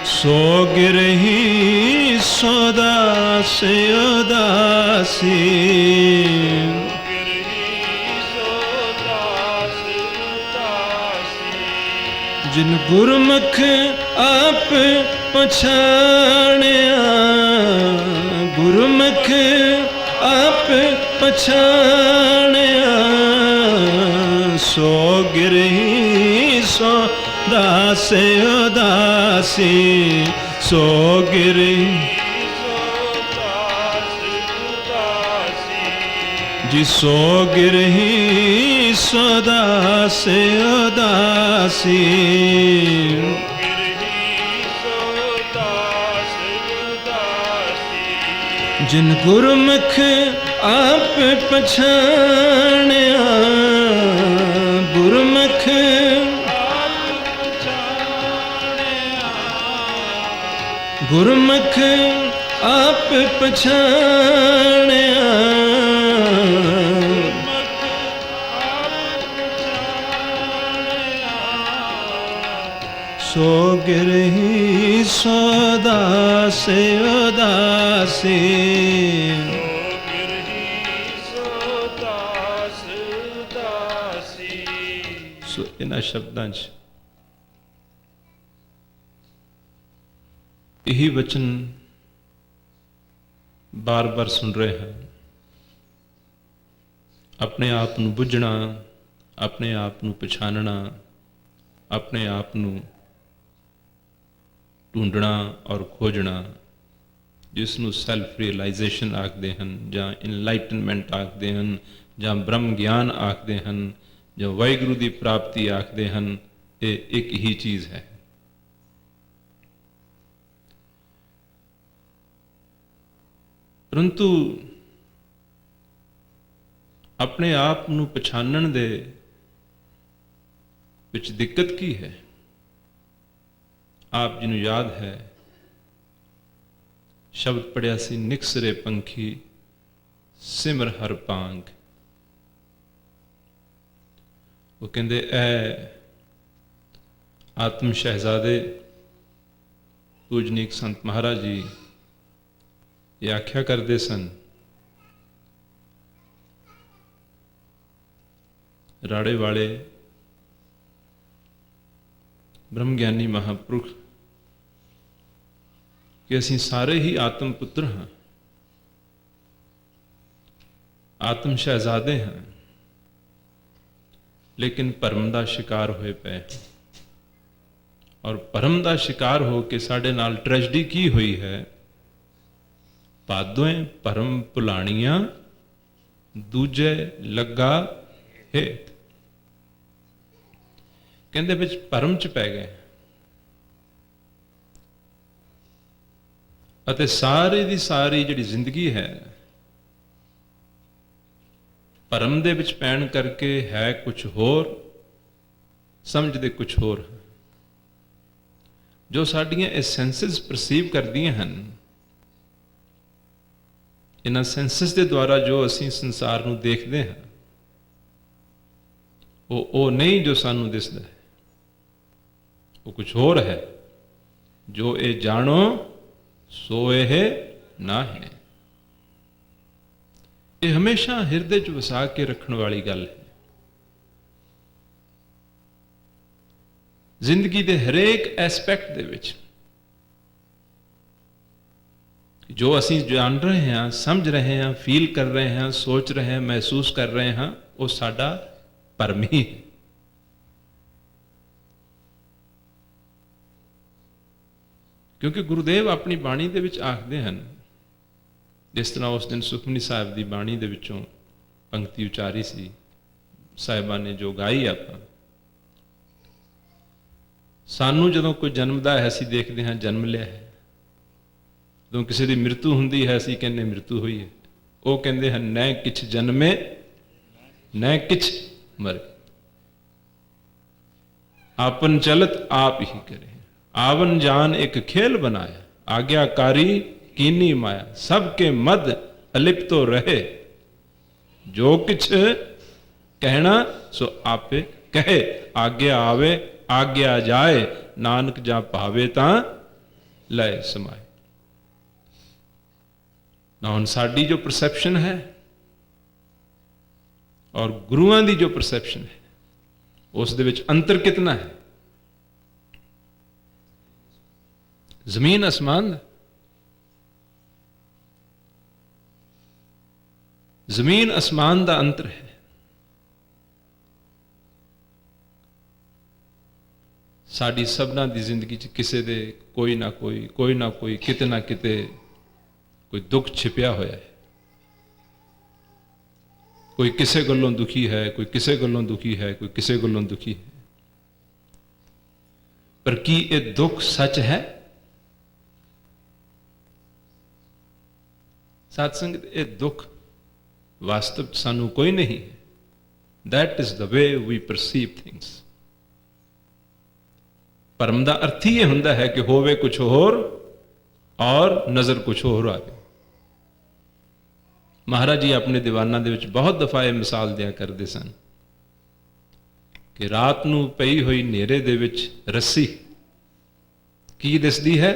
सो गिरही सो दास उदासी। जिन गुरमुख आप पछाणिया। गुरमुख आप पछाणिया। सो गिरही सो दास उदासी। सो गिरही जी सो गिरही सोदास उदासी, जिन गुरमुख आप पछाणिया, गुरमुख गुरमुख आप पछाणिया, सो गिरही सोदास उदासी, सो इन्हां शब्दां 'ਚ यही वचन बार बार सुन रहे हैं। अपने आप ਨੂੰ बुझना, अपने आप ਨੂੰ पछानना, अपने आप ਨੂੰ ਢੂੰਡਣਾ ਔਰ ਖੋਜਣਾ, ਜਿਸ ਨੂੰ ਸੈਲਫ ਰਿਅਲਾਈਜੇਸ਼ਨ ਆਖਦੇ ਹਨ, ਜਾਂ ਇਨਲਾਈਟਨਮੈਂਟ ਆਖਦੇ ਹਨ, ਜਾਂ ਬ੍ਰਹਮ ਗਿਆਨ ਆਖਦੇ ਹਨ, ਜਾਂ ਵਾਹਿਗੁਰੂ ਦੀ ਪ੍ਰਾਪਤੀ ਆਖਦੇ ਹਨ, ਇਹ ਇੱਕ ਹੀ ਚੀਜ਼ ਹੈ। ਪਰੰਤੂ ਆਪਣੇ ਆਪ ਨੂੰ ਪਛਾਣਨ ਦੇ ਵਿੱਚ ਦਿੱਕਤ ਕੀ ਹੈ? ਆਪ ਜੀ ਨੂੰ ਯਾਦ ਹੈ ਸ਼ਬਦ ਪੜਿਆ ਸੀ, ਨਿਕਸਰੇ ਪੰਖੀ ਸਿਮਰ ਹਰ ਪਾਂਗ। ਉਹ ਕਹਿੰਦੇ ਐ ਆਤਮ ਸ਼ਹਿਜ਼ਾਦੇ ਪੂਜਨੀਕ ਸੰਤ ਮਹਾਰਾਜ ਜੀ ਇਹ ਆਖਿਆ ਕਰਦੇ ਸਨ, ਰਾੜੇ ਵਾਲੇ ਬ੍ਰਹਮ ਗਿਆਨੀ ਮਹਾਂਪੁਰਖ, ਕਿ ਅਸੀਂ ਸਾਰੇ ਹੀ ਆਤਮ ਪੁੱਤਰ ਹਾਂ, ਆਤਮ ਸ਼ਹਿਜ਼ਾਦੇ ਹਾਂ, ਲੇਕਿਨ ਭਰਮ ਦਾ ਸ਼ਿਕਾਰ ਹੋਏ ਪਏ। ਔਰ ਭਰਮ ਦਾ ਸ਼ਿਕਾਰ ਹੋ ਕੇ ਸਾਡੇ ਨਾਲ ਟ੍ਰੈਜਡੀ ਕੀ ਹੋਈ ਹੈ? ਪਾਦੋਏ ਭਰਮ ਭੁਲਾਣੀਆਂ ਦੂਜੇ ਲੱਗਾ ਹੇਤ। ਕਹਿੰਦੇ ਵਿੱਚ ਭਰਮ ਚ ਪੈ ਗਏ ਅਤੇ ਸਾਰੀ ਦੀ ਸਾਰੀ ਜਿਹੜੀ ਜ਼ਿੰਦਗੀ ਹੈ ਭਰਮ ਦੇ ਵਿੱਚ ਪੈਣ ਕਰਕੇ ਹੈ ਕੁਝ ਹੋਰ, ਸਮਝਦੇ ਕੁਝ ਹੋਰ। ਜੋ ਸਾਡੀਆਂ ਇਹ ਸੈਂਸਸ ਪਰਸੀਵ ਕਰਦੀਆਂ ਹਨ, ਇਹਨਾਂ ਸੈਂਸਸ ਦੇ ਦੁਆਰਾ ਜੋ ਅਸੀਂ ਸੰਸਾਰ ਨੂੰ ਦੇਖਦੇ ਹਾਂ, ਉਹ ਨਹੀਂ ਜੋ ਸਾਨੂੰ ਦਿਸਦਾ ਹੈ, ਉਹ ਕੁਝ ਹੋਰ ਹੈ। ਜੋ ਇਹ ਜਾਣੋ ਸੋ ਇਹ ਨਾ ਹੈ। ਇਹ ਹਮੇਸ਼ਾ ਹਿਰਦੇ 'ਚ ਵਸਾ ਕੇ ਰੱਖਣ ਵਾਲੀ ਗੱਲ ਹੈ। ਜ਼ਿੰਦਗੀ ਦੇ ਹਰੇਕ ਐਸਪੈਕਟ ਦੇ ਵਿੱਚ ਜੋ ਅਸੀਂ ਜਾਣ ਰਹੇ ਹਾਂ, ਸਮਝ ਰਹੇ ਹਾਂ, ਫੀਲ ਕਰ ਰਹੇ ਹਾਂ, ਸੋਚ ਰਹੇ ਹਾਂ, ਮਹਿਸੂਸ ਕਰ ਰਹੇ ਹਾਂ, ਉਹ ਸਾਡਾ ਭਰਮ ਹੀ ਹੈ। ਕਿਉਂਕਿ ਗੁਰੂਦੇਵ ਆਪਣੀ ਬਾਣੀ ਦੇ ਵਿੱਚ ਆਖਦੇ ਹਨ, ਜਿਸ ਤਰ੍ਹਾਂ ਉਸ ਦਿਨ ਸੁਖਮਨੀ ਸਾਹਿਬ ਦੀ ਬਾਣੀ ਦੇ ਵਿੱਚੋਂ ਪੰਕਤੀ ਉਚਾਰੀ ਸੀ ਸਾਹਿਬਾਂ ਨੇ, ਜੋ ਗਾਈ ਆਪਾਂ, ਸਾਨੂੰ ਜਦੋਂ ਕੋਈ ਜਨਮਦਾ ਹੈ ਅਸੀਂ ਦੇਖਦੇ ਹਾਂ ਜਨਮ ਲਿਆ ਹੈ, ਜਦੋਂ ਕਿਸੇ ਦੀ ਮ੍ਰਿਤੂ ਹੁੰਦੀ ਹੈ ਅਸੀਂ ਕਹਿੰਦੇ ਮ੍ਰਿਤੂ ਹੋਈ ਹੈ। ਉਹ ਕਹਿੰਦੇ ਹਨ ਨੈ ਕਿਛ ਜਨਮੇ ਨੈ ਕਿਛ ਮਰੇ, ਆਪਨ ਚਲਤ ਆਪ ਹੀ ਕਰੇ, ਆਵਨ ਜਾਨ ਇੱਕ ਖੇਲ ਬਣਾਇਆ, ਆਗਿਆਕਾਰੀ कीनी माया, सबके मद अलिप्तो रहे, जो किछ कहना सो आपे कहे, आज्ञा आवे आज्ञा जाए, नानक जा पावे तां लय समाए। ना हुण साडी जो परसैप्शन है और गुरुआं दी जो परसैप्शन है, उस दे विच अंतर कितना है? जमीन आसमान दा। ਜ਼ਮੀਨ ਅਸਮਾਨ ਦਾ ਅੰਤਰ ਹੈ। ਸਾਡੀ ਸਭਨਾਂ ਦੀ ਜ਼ਿੰਦਗੀ 'ਚ ਕਿਸੇ ਦੇ ਕੋਈ ਨਾ ਕੋਈ ਕਿਤੇ ਨਾ ਕਿਤੇ ਕੋਈ ਦੁੱਖ ਛਿਪਿਆ ਹੋਇਆ ਹੈ। कोई किसे गल्लों दुखी है, कोई किसे गल्लों दुखी है, कोई किसे गल्लों दुखी है। पर की ये दुख सच है? सत्संग ये दुख वास्तव सानू कोई नहीं है। That is the way we perceive things. परम का अर्थ ही यह होंदा है कि होवे कुछ होर और नजर कुछ होर आवे। महाराज जी अपने दीवाना दे विच बहुत दफा यह मिसाल दिया करते सन कि रात नूं पई हुई नेरे दे विच रस्सी की दिसदी है?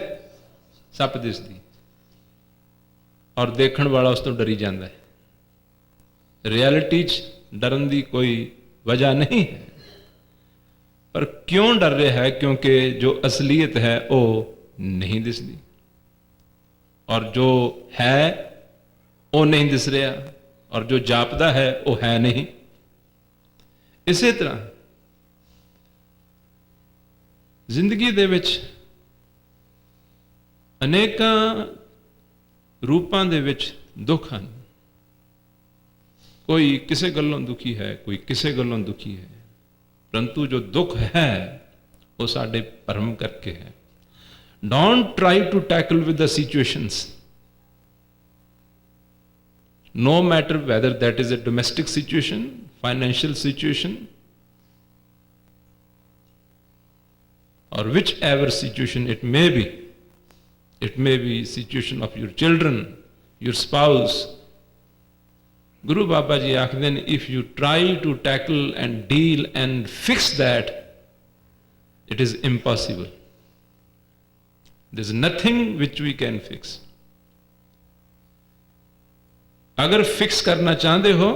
सप दिसदी, और देखण वाला उस तो डरी जाता है। रियलिटी च डरन की कोई वजह नहीं है, पर क्यों डर रहा है? क्योंकि जो असलीयत है वो नहीं दिसदी, और जो है वो नहीं दिस रहा, और जो जापदा है वो है नहीं। इसे तरह जिंदगी दे विच अनेकां रूपां दे विच दुख हैं। कोई किसे गल्लों दुखी है, कोई किसे गल्लों दुखी है, परंतु जो दुख है वो साडे भरम करके है। Don't try to tackle with the situations, no matter whether that is a domestic situation, financial situation, or whichever situation it may be. It may be situation of your children, your spouse. Guru Baba Ji akhden, if you try to tackle and deal and fix that, it is impossible. There is nothing which we can fix. अगर fix करना चाहते हो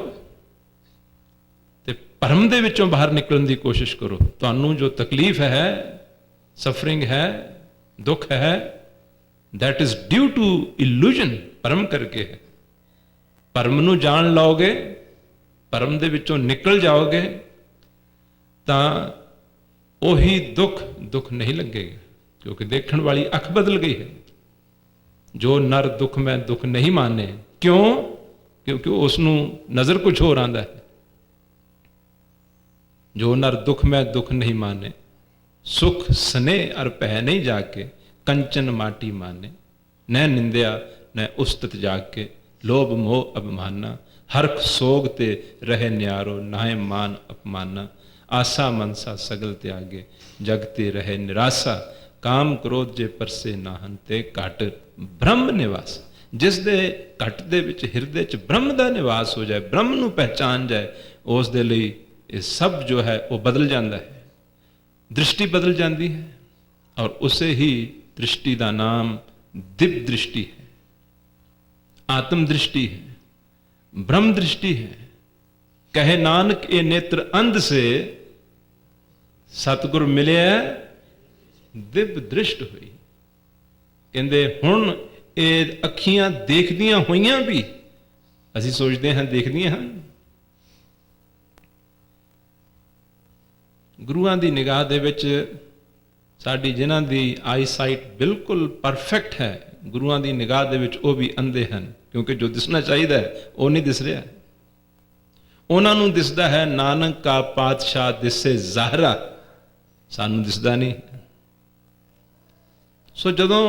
तो भरम दे विचों बाहर निकलने की कोशिश करो। तुहानू जो तकलीफ है, सफरिंग है, दुख है, that is due to illusion, भरम करके है। भरम नू जान लोगे, भरम दे विचों निकल जाओगे, तां ओही दुख दुख नहीं लगेगा, क्योंकि देखने वाली अख बदल गई है। जो नर दुख में दुख नहीं माने, क्यों? क्योंकि उसनू नजर कुछ होर आंदा है। जो नर दुख में दुख नहीं माने, सुख स्ने और पह नहीं जाके, कंचन माटी माने, न निंदिया न उस्तत जाके, लोभ मोह अभिमाना, हरख सोग ते रहे न्यारो, नाहे मान अपमाना, आसा मनसा सगल त्यागे, जगते रहे निराशा, काम क्रोध जे परसे नाहन ते घट ब्रह्म निवास। जिस दे घट दे विच हिरदे च ब्रह्म दा निवास हो जाए, ब्रह्म नू पहचान जाए, उस दे लई ये सब जो है वो बदल जाता है। दृष्टि बदल जाती है, और उसे ही दृष्टि का नाम दिव्य दृष्टि है, आत्म दृष्टि है, ब्रह्म दृष्टि है। कहे नानक ये नेत्र अंध से सतगुर मिले दिव्य दृष्ट हुई। कहते हुण ये अखियां देखदियां होइयां भी असीं सोचते हैं देखदियां हैं। गुरुआं दी निगाह दे विच साडी जिन्हां दी आई साइट बिल्कुल परफेक्ट है, गुरुआं दी निगाह दे विच वो भी अंधे हैं, क्योंकि जो दिसना चाहिए है वो नहीं दिस रहा। उन्हां नूं दिसदा है नानक का पातशाह दिसे ज़ाहरा, सानू दिसदा नहीं। सो जदों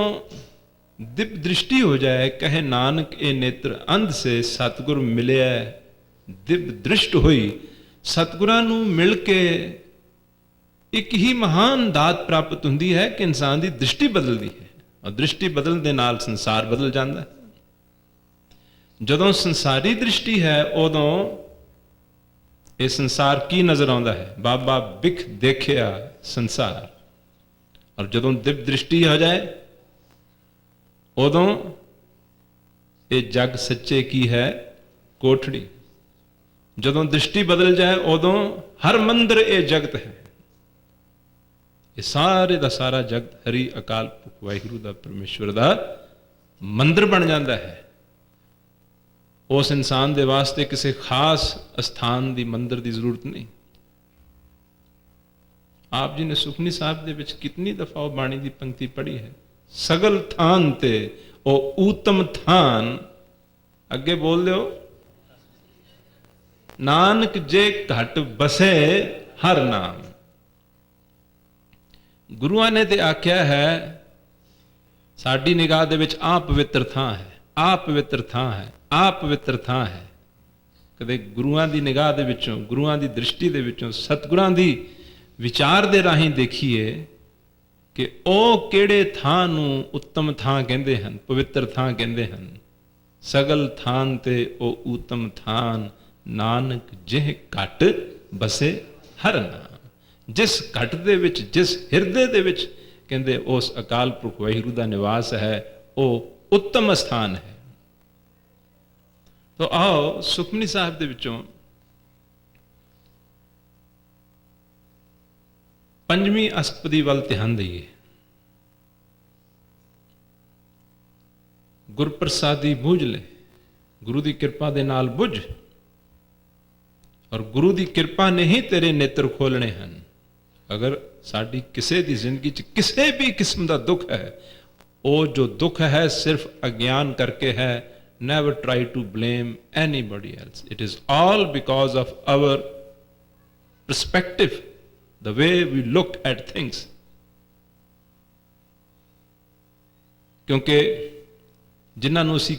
दिव्य दृष्टि हो जाए, कहे नानक ये नेत्र अंध से सतगुर मिले दिव्य दृष्ट हुई। सतगुरां नूं मिल के एक ही महान दात प्राप्त होंदी है कि इंसान की दृष्टि बदलती है, और दृष्टि बदलने दे नाल संसार बदल जाता है। जदों संसारी दृष्टि है उदों ये संसार की नजर आता है? बाबा बिख देखिया संसार। और जदों दिव्य दृष्टि हो जाए उदों ये जग सच्चे की है कोठड़ी। जदों दृष्टि बदल जाए उदों हर मंदिर ये जगत है। ये सारे का सारा जगत हरि अकाल पुरख वाहिगुरू दा परमेश्वर दा मंदिर बन जाता है। उस इंसान दे वास्ते किसी खास स्थान की मंदिर की जरूरत नहीं। आप जी ने सुखनी साहब दे विच कितनी दफा वो बाणी की पंक्ति पढ़ी है, सगल थान ते ओ ऊतम थान। अगे बोल दो, ਨਾਨਕ ਜੇ ਘਟ ਬਸੇ ਹਰ ਨਾਮ। ਗੁਰੂਆਂ ਨੇ ਤੇ ਆਖਿਆ ਹੈ, ਸਾਡੀ ਨਿਗਾਹ ਦੇ ਵਿੱਚ ਆ ਪਵਿੱਤਰ ਥਾਂ ਹੈ, ਆ ਪਵਿੱਤਰ ਥਾਂ ਹੈ, ਆ ਪਵਿੱਤਰ ਥਾਂ ਹੈ। ਕਦੇ ਗੁਰੂਆਂ ਦੀ ਨਿਗਾਹ ਦੇ ਵਿੱਚੋਂ, ਗੁਰੂਆਂ ਦੀ ਦ੍ਰਿਸ਼ਟੀ ਦੇ ਵਿੱਚੋਂ, ਸਤਿਗੁਰਾਂ ਦੀ ਵਿਚਾਰ ਦੇ ਰਾਹੀਂ ਦੇਖੀਏ ਕਿ ਉਹ ਕਿਹੜੇ ਥਾਂ ਨੂੰ ਉੱਤਮ ਥਾਂ ਕਹਿੰਦੇ ਹਨ, ਪਵਿੱਤਰ ਥਾਂ ਕਹਿੰਦੇ ਹਨ। ਸਗਲ ਥਾਨ ਤੇ ਉਹ ਉੱਤਮ ਥਾਨ, ਨਾਨਕ ਜਿਹ ਘਟ ਬਸੇ ਹਰ ਨਾਮ। ਜਿਸ ਘਟ ਦੇ ਵਿੱਚ, ਜਿਸ ਹਿਰਦੇ ਦੇ ਵਿੱਚ ਕਹਿੰਦੇ ਉਸ ਅਕਾਲ ਪੁਰਖ ਵਾਹਿਗੁਰੂ ਦਾ ਨਿਵਾਸ ਹੈ, ਉਹ ਉੱਤਮ ਸਥਾਨ ਹੈ। ਤੋ ਆਓ ਸੁਖਮਨੀ ਸਾਹਿਬ ਦੇ ਵਿੱਚੋਂ ਪੰਜਵੀਂ ਅਸਤਪਦੀ ਵੱਲ ਧਿਆਨ ਦਈਏ। ਗੁਰਪ੍ਰਸਾਦੀ ਬੁਝ ਲੈ, ਗੁਰੂ ਦੀ ਕਿਰਪਾ ਦੇ ਨਾਲ ਬੁਝ, ਔਰ ਗੁਰੂ ਦੀ ਕਿਰਪਾ ਨੇ ਹੀ ਤੇਰੇ ਨੇਤਰ ਖੋਲਣੇ ਹਨ। ਅਗਰ ਸਾਡੀ ਕਿਸੇ ਦੀ ਜ਼ਿੰਦਗੀ 'ਚ ਕਿਸੇ ਵੀ ਕਿਸਮ ਦਾ ਦੁੱਖ ਹੈ, ਉਹ ਜੋ ਦੁੱਖ ਹੈ ਸਿਰਫ ਅਗਿਆਨ ਕਰਕੇ ਹੈ। Never try to blame anybody else. It is all because of our perspective, the way we look at things. ਕਿਉਂਕਿ ਜਿਨ੍ਹਾਂ ਨੂੰ ਅਸੀਂ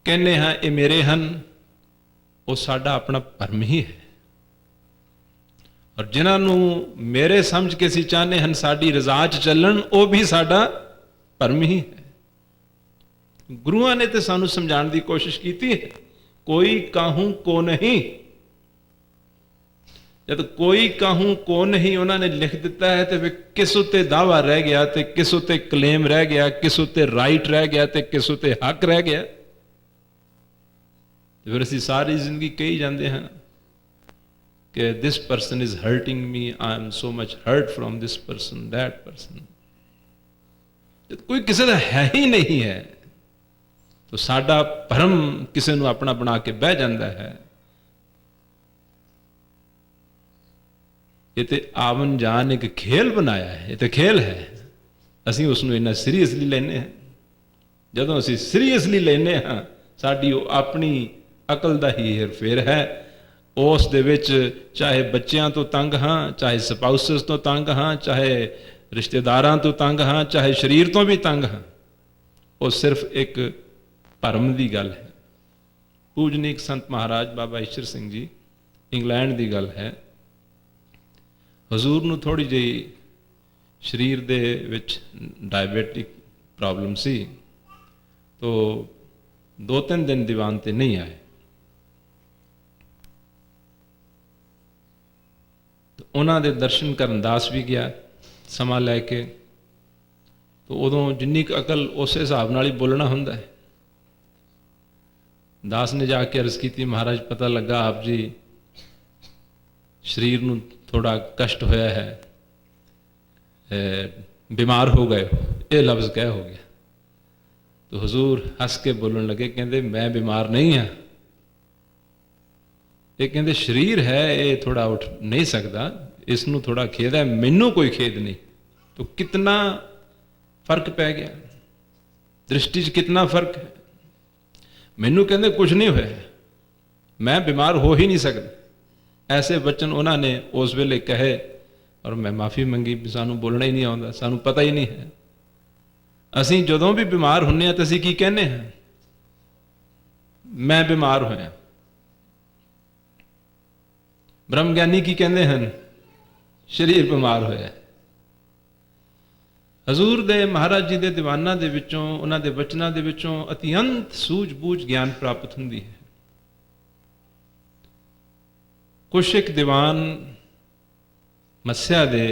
ਕਹਿੰਦੇ ਹਾਂ ਇਹ ਮੇਰੇ ਹਨ, ਉਹ ਸਾਡਾ ਆਪਣਾ ਭਰਮ ਹੀ ਹੈ। ਔਰ ਜਿਨ੍ਹਾਂ ਨੂੰ ਮੇਰੇ ਸਮਝ ਕੇ ਅਸੀਂ ਚਾਹੁੰਦੇ ਹਨ ਸਾਡੀ ਰਜ਼ਾ 'ਚ ਚੱਲਣ, ਉਹ ਵੀ ਸਾਡਾ ਭਰਮ ਹੀ ਹੈ। ਗੁਰੂਆਂ ਨੇ ਤੇ ਸਾਨੂੰ ਸਮਝਾਉਣ ਦੀ ਕੋਸ਼ਿਸ਼ ਕੀਤੀ ਹੈ, ਕੋਈ ਕਾਹੂ ਕੋ ਨਹੀਂ। ਜਦ ਕੋਈ ਕਾਹੂ ਕੋ ਨਹੀਂ ਉਹਨਾਂ ਨੇ ਲਿਖ ਦਿੱਤਾ ਹੈ, ਤੇ ਫਿਰ ਕਿਸ ਉੱਤੇ ਦਾਵਾ ਰਹਿ ਗਿਆ, ਤੇ ਕਿਸ ਉੱਤੇ ਕਲੇਮ ਰਹਿ ਗਿਆ, ਕਿਸ ਉੱਤੇ ਰਾਈਟ ਰਹਿ ਗਿਆ, ਤੇ ਕਿਸ ਉੱਤੇ ਹੱਕ ਰਹਿ ਗਿਆ। ਤੇ ਫਿਰ ਅਸੀਂ ਸਾਰੀ ਜ਼ਿੰਦਗੀ ਕਹੀ ਜਾਂਦੇ ਹਾਂ ਕਿ this person is hurting me, I am so much hurt from this person, that person। ਜਦ ਕੋਈ ਕਿਸੇ ਦਾ ਹੈ ਹੀ ਨਹੀਂ ਹੈ, तो साडा भरम किसी को अपना बना के बह जाता है। ये तो आवन जान एक खेल बनाया है, ये तो खेल है। असी उसनों इन्ना सीरीयसली लेने हैं। जदों असी सीरीयसली लेने हाँ, साडी अपनी अकल का ही हेरफेर है। उस दे विच चाहे बच्चों तो तंग हाँ, चाहे स्पाउसेस तो तंग हाँ, चाहे रिश्तेदारां तो तंग हाँ, चाहे शरीर तो भी तंग हाँ, वो सिर्फ एक भरम की गल है। पूजनीक संत महाराज बाबा ईश्वर सिंह जी इंग्लैंड की गल है। हजूर नूं थोड़ी जी शरीर दे विच डायबिटिक प्रॉब्लम सी, तो 2-3 दिन दीवान ते नहीं आए। तो उन्हां दे दर्शन करन दास भी गया समा लैके। तो उदों जिन्नी अकल उस हिसाब नाल ही बोलना हुंदा है। दास ने जाके अर्ज की, महाराज पता लगा आप जी शरीर नूं थोड़ा कष्ट होया है, बीमार हो गए हो, ये लफ्ज़ कह हो गया। तो हुजूर हंस के बोलने लगे, कहते मैं बीमार नहीं हाँ, ये कहते शरीर है ये थोड़ा उठ नहीं सकता, इसनूं थोड़ा खेद है, मैनू कोई खेद नहीं। तो कितना फर्क पै गया, दृष्टि च कितना फर्क है। मैनू कहते कुछ नहीं होया, मैं बीमार हो ही नहीं सकता। ऐसे वचन उन्होंने उस वेले कहे, और मैं माफ़ी मंगी भी सानू बोलना ही नहीं आता, सानू पता ही नहीं है। असी जदों भी बीमार हुन्ने तो असी की कहने हैं, मैं बीमार होया। ब्रह्म ज्ञानी की कहते हैं, शरीर बीमार होया। हजूर दे महाराज जी दे दीवाना दे विचों, उन्हां दे वचनां दे विचों अत्यंत सूझबूझ ज्ञान प्राप्त हुंदी है। कुछ एक दीवान मस्या दे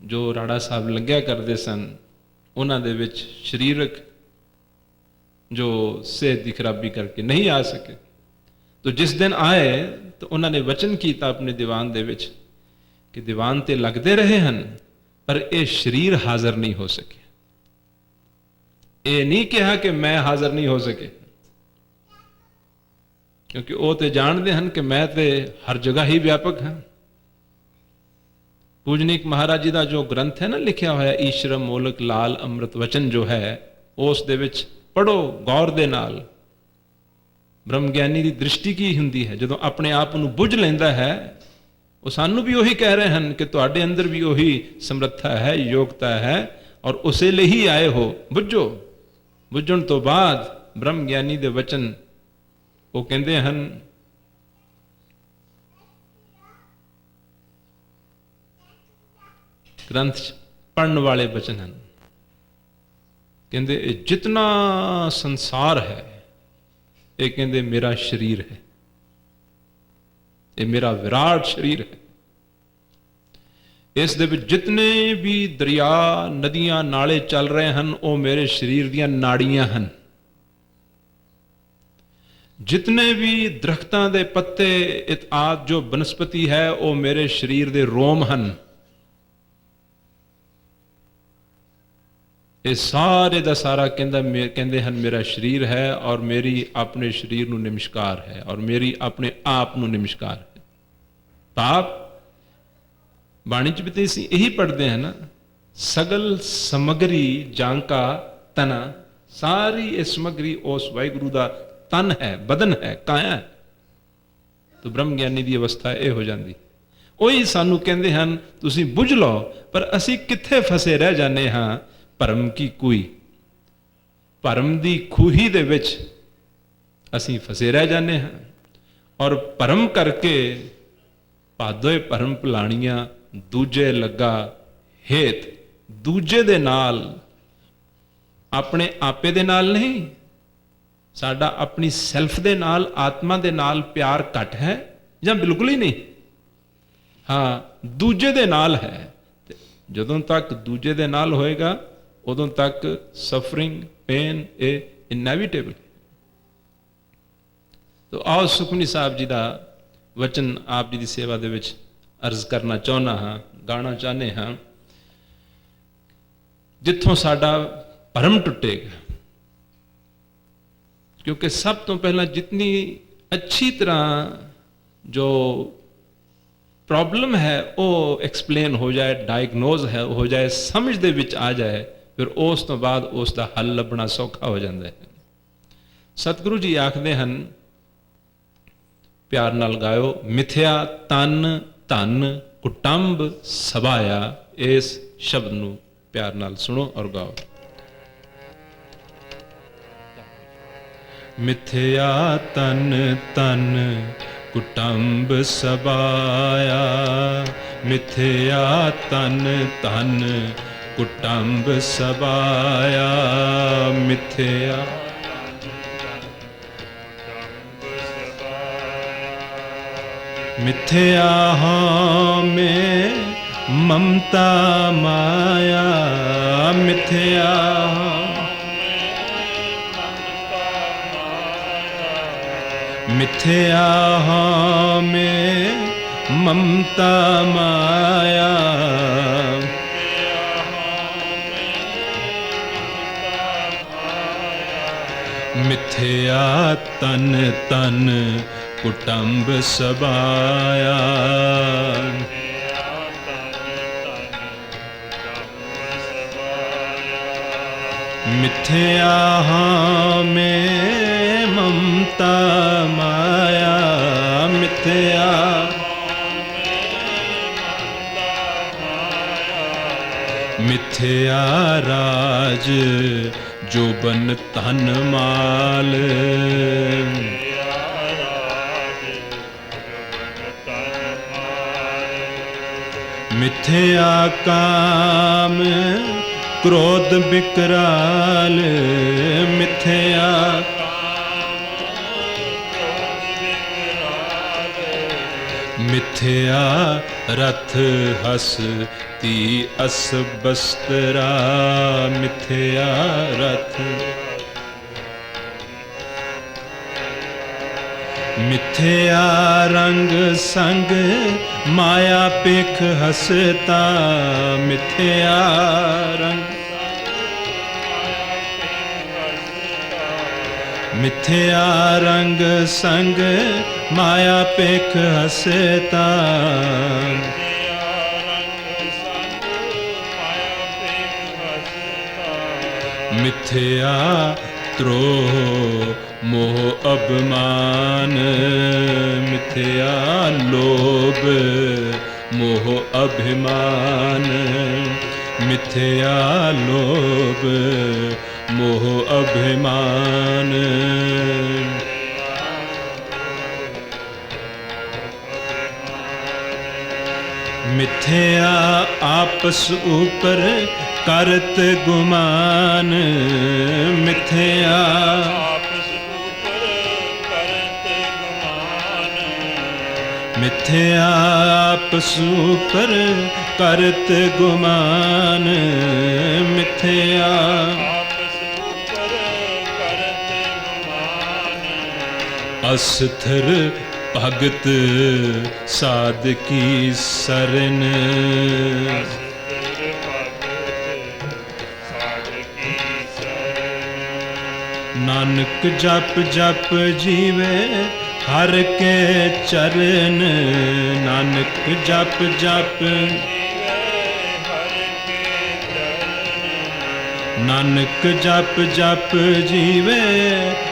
जो राड़ा साहब लग्या करते सन, उन्हां दे विच शरीरक जो सेहत की खराबी करके नहीं आ सके। तो जिस दिन आए तो उन्होंने वचन किया अपने दीवान दे विच कि दीवान ते लगते रहे हैं, पर यह शरीर हाजिर नहीं हो सके। ये नहीं कहा कि मैं हाजिर नहीं हो सके, क्योंकि वो तो जानते हैं कि मैं तो हर जगह ही व्यापक हाँ। पूजनीक महाराज जी का जो ग्रंथ है ना लिखा हुआ है, ईश्वर मोलक लाल अमृत वचन जो है, उस दे विच पढ़ो गौर दे नाल। ਬ੍ਰਹਮ ਗਿਆਨੀ ਦੀ ਦ੍ਰਿਸ਼ਟੀ ਕੀ ਹੁੰਦੀ ਹੈ? ਜਦੋਂ ਆਪਣੇ ਆਪ ਨੂੰ ਬੁੱਝ ਲੈਂਦਾ ਹੈ, ਉਹ ਸਾਨੂੰ ਵੀ ਉਹੀ ਕਹਿ ਰਹੇ ਹਨ ਕਿ ਤੁਹਾਡੇ ਅੰਦਰ ਵੀ ਉਹੀ ਸਮਰੱਥਾ ਹੈ, ਯੋਗਤਾ ਹੈ, ਔਰ ਉਸੇ ਲਈ ਹੀ ਆਏ ਹੋ। ਬੁੱਝੋ। ਬੁੱਝਣ ਤੋਂ ਬਾਅਦ ਬ੍ਰਹਮ ਗਿਆਨੀ ਦੇ ਵਚਨ ਉਹ ਕਹਿੰਦੇ ਹਨ, ਗ੍ਰੰਥ ਪੜ੍ਹਨ ਵਾਲੇ ਬਚਨ ਹਨ, ਕਹਿੰਦੇ ਇਹ ਜਿਤਨਾ ਸੰਸਾਰ ਹੈ, ਇਹ ਕਹਿੰਦੇ ਮੇਰਾ ਸਰੀਰ ਹੈ, ਇਹ ਮੇਰਾ ਵਿਰਾਟ ਸਰੀਰ ਹੈ। ਇਸ ਦੇ ਵਿੱਚ ਜਿਤਨੇ ਵੀ ਦਰਿਆ, ਨਦੀਆਂ, ਨਾਲੇ ਚੱਲ ਰਹੇ ਹਨ, ਉਹ ਮੇਰੇ ਸਰੀਰ ਦੀਆਂ ਨਾੜੀਆਂ ਹਨ। ਜਿਤਨੇ ਵੀ ਦਰਖਤਾਂ ਦੇ ਪੱਤੇ ਇਤਆਦ ਜੋ ਬਨਸਪਤੀ ਹੈ, ਉਹ ਮੇਰੇ ਸਰੀਰ ਦੇ ਰੋਮ ਹਨ। ਇਹ ਸਾਰੇ ਦਾ ਸਾਰਾ ਕਹਿੰਦੇ ਹਨ ਮੇਰਾ ਸਰੀਰ ਹੈ, ਔਰ ਮੇਰੀ ਆਪਣੇ ਸਰੀਰ ਨੂੰ ਨਮਸਕਾਰ ਹੈ, ਔਰ ਮੇਰੀ ਆਪਣੇ ਆਪ ਨੂੰ ਨਮਸਕਾਰ ਹੈ। ਪਾਪ ਬਾਣੀ ਚ ਵੀ ਤੇ ਅਸੀਂ ਇਹੀ ਪੜ੍ਹਦੇ ਹਾਂ ਨਾ, ਸਗਲ ਸਮਗਰੀ ਜਾਂਕਾ ਤਨਾ। ਸਾਰੀ ਇਹ ਸਮਗਰੀ ਉਸ ਵਾਹਿਗੁਰੂ ਦਾ ਤਨ ਹੈ, ਬਦਨ ਹੈ, ਕਾਇਆ ਹੈ। ਤਾਂ ਬ੍ਰਹਮ ਗਿਆਨੀ ਦੀ ਅਵਸਥਾ ਇਹ ਹੋ ਜਾਂਦੀ। ਉਹੀ ਸਾਨੂੰ ਕਹਿੰਦੇ ਹਨ ਤੁਸੀਂ ਬੁੱਝ ਲਓ, ਪਰ ਅਸੀਂ ਕਿੱਥੇ ਫਸੇ ਰਹਿ ਜਾਂਦੇ ਹਾਂ? ਭਰਮ ਕੀ ਕੂਈ, ਭਰਮ ਦੀ ਖੂਹੀ ਦੇ ਵਿੱਚ ਅਸੀਂ ਫਸੇ ਰਹਿ ਜਾਂਦੇ ਹਾਂ। ਔਰ ਭਰਮ ਕਰਕੇ ਭਾਦੋਏ ਭਰਮ ਭੁਲਾਣੀਆਂ, ਦੂਜੇ ਲੱਗਾ ਹੇਤ। ਦੂਜੇ ਦੇ ਨਾਲ, ਆਪਣੇ ਆਪੇ ਦੇ ਨਾਲ ਨਹੀਂ, ਸਾਡਾ ਆਪਣੀ ਸੈਲਫ ਦੇ ਨਾਲ, ਆਤਮਾ ਦੇ ਨਾਲ ਪਿਆਰ ਘੱਟ ਹੈ ਜਾਂ ਬਿਲਕੁਲ ਹੀ ਨਹੀਂ। ਹਾਂ, ਦੂਜੇ ਦੇ ਨਾਲ ਹੈ। ਜਦੋਂ ਤੱਕ ਦੂਜੇ ਦੇ ਨਾਲ ਹੋਏਗਾ, ਉਦੋਂ ਤੱਕ ਸਫਰਿੰਗ, ਪੇਨ ਇਹ ਇਨੈਵਿਟੇਬਲ। ਤੋ ਆਓ ਸੁਖਮਨੀ ਸਾਹਿਬ ਜੀ ਦਾ ਵਚਨ ਆਪ ਜੀ ਦੀ ਸੇਵਾ ਦੇ ਵਿੱਚ ਅਰਜ਼ ਕਰਨਾ ਚਾਹੁੰਦਾ ਹਾਂ, ਗਾਣਾ ਚਾਹੁੰਦੇ ਹਾਂ। ਜਿੱਥੋਂ ਸਾਡਾ ਭਰਮ ਟੁੱਟੇਗਾ, ਕਿਉਂਕਿ ਸਭ ਤੋਂ ਪਹਿਲਾਂ ਜਿਤਨੀ ਅੱਛੀ ਤਰ੍ਹਾਂ ਜੋ ਪ੍ਰੋਬਲਮ ਹੈ ਉਹ ਐਕਸਪਲੇਨ ਹੋ ਜਾਏ, ਡਾਇਗਨੋਜ਼ ਹੈ ਹੋ ਜਾਏ, ਸਮਝ ਦੇ ਵਿੱਚ ਆ ਜਾਏ, ਫਿਰ ਉਸ ਤੋਂ ਬਾਅਦ ਉਸ ਦਾ ਹੱਲ ਲੱਭਣਾ ਸੌਖਾ ਹੋ ਜਾਂਦਾ ਹੈ। ਸਤਿਗੁਰੂ ਜੀ ਆਖਦੇ ਹਨ, ਪਿਆਰ ਨਾਲ ਗਾਇਓ, ਮਿਥਿਆ ਤਨ ਧਨ ਕੁਟੰਬ ਸਭਾਇਆ। ਇਸ ਸ਼ਬਦ ਨੂੰ ਪਿਆਰ ਨਾਲ ਸੁਣੋ ਔਰ ਗਾਓ। ਮਿਥਿਆ ਤਨ ਧਨ ਕੁਟੰਬ ਸਭਾਇਆ, ਮਿਥਿਆ ਤਨ ਧਨ ਕੁਟੰਬ ਸਭਾਇਆ, ਮਿਥਿਆ मिथ्या में ममता माया, मिथ्या मिथ्या में ममता माया, मिथ्या तन तन कुटुंब सभाया, मिथ्या में ममता माया, मिथ्या मिथ्या राज जो बन तन माल, मिथ्या काम क्रोध विकराल, मिथ्या मिथ्या रथ हसती अस बस्तरा, मिथ्या रथ मिथ्या रंग संग माया पेख हसता, मिथ्या रंग मिथ्या रंग संग माया पेख हसता, मिथ्या त्रोह मोह अभिमान मिथ्या लोभ, मोह अभिमान मिथ्या लोभ, मोह अभिमान। मिथ्या आपस ऊपर करत गुमान, मिथ्या आपस ऊपर करत गुमान, मिथ्या आपस ऊपर करत गुमान, मिथ्या आपस ऊपर करत गुमान, अस्थिर भगत साध की सरन, अस्थिर भगत साध की शरण, नानक जप जप जीवे हर के चरण, नानक जप जप, जीवे हर के चरण, नानक जप जप जीवे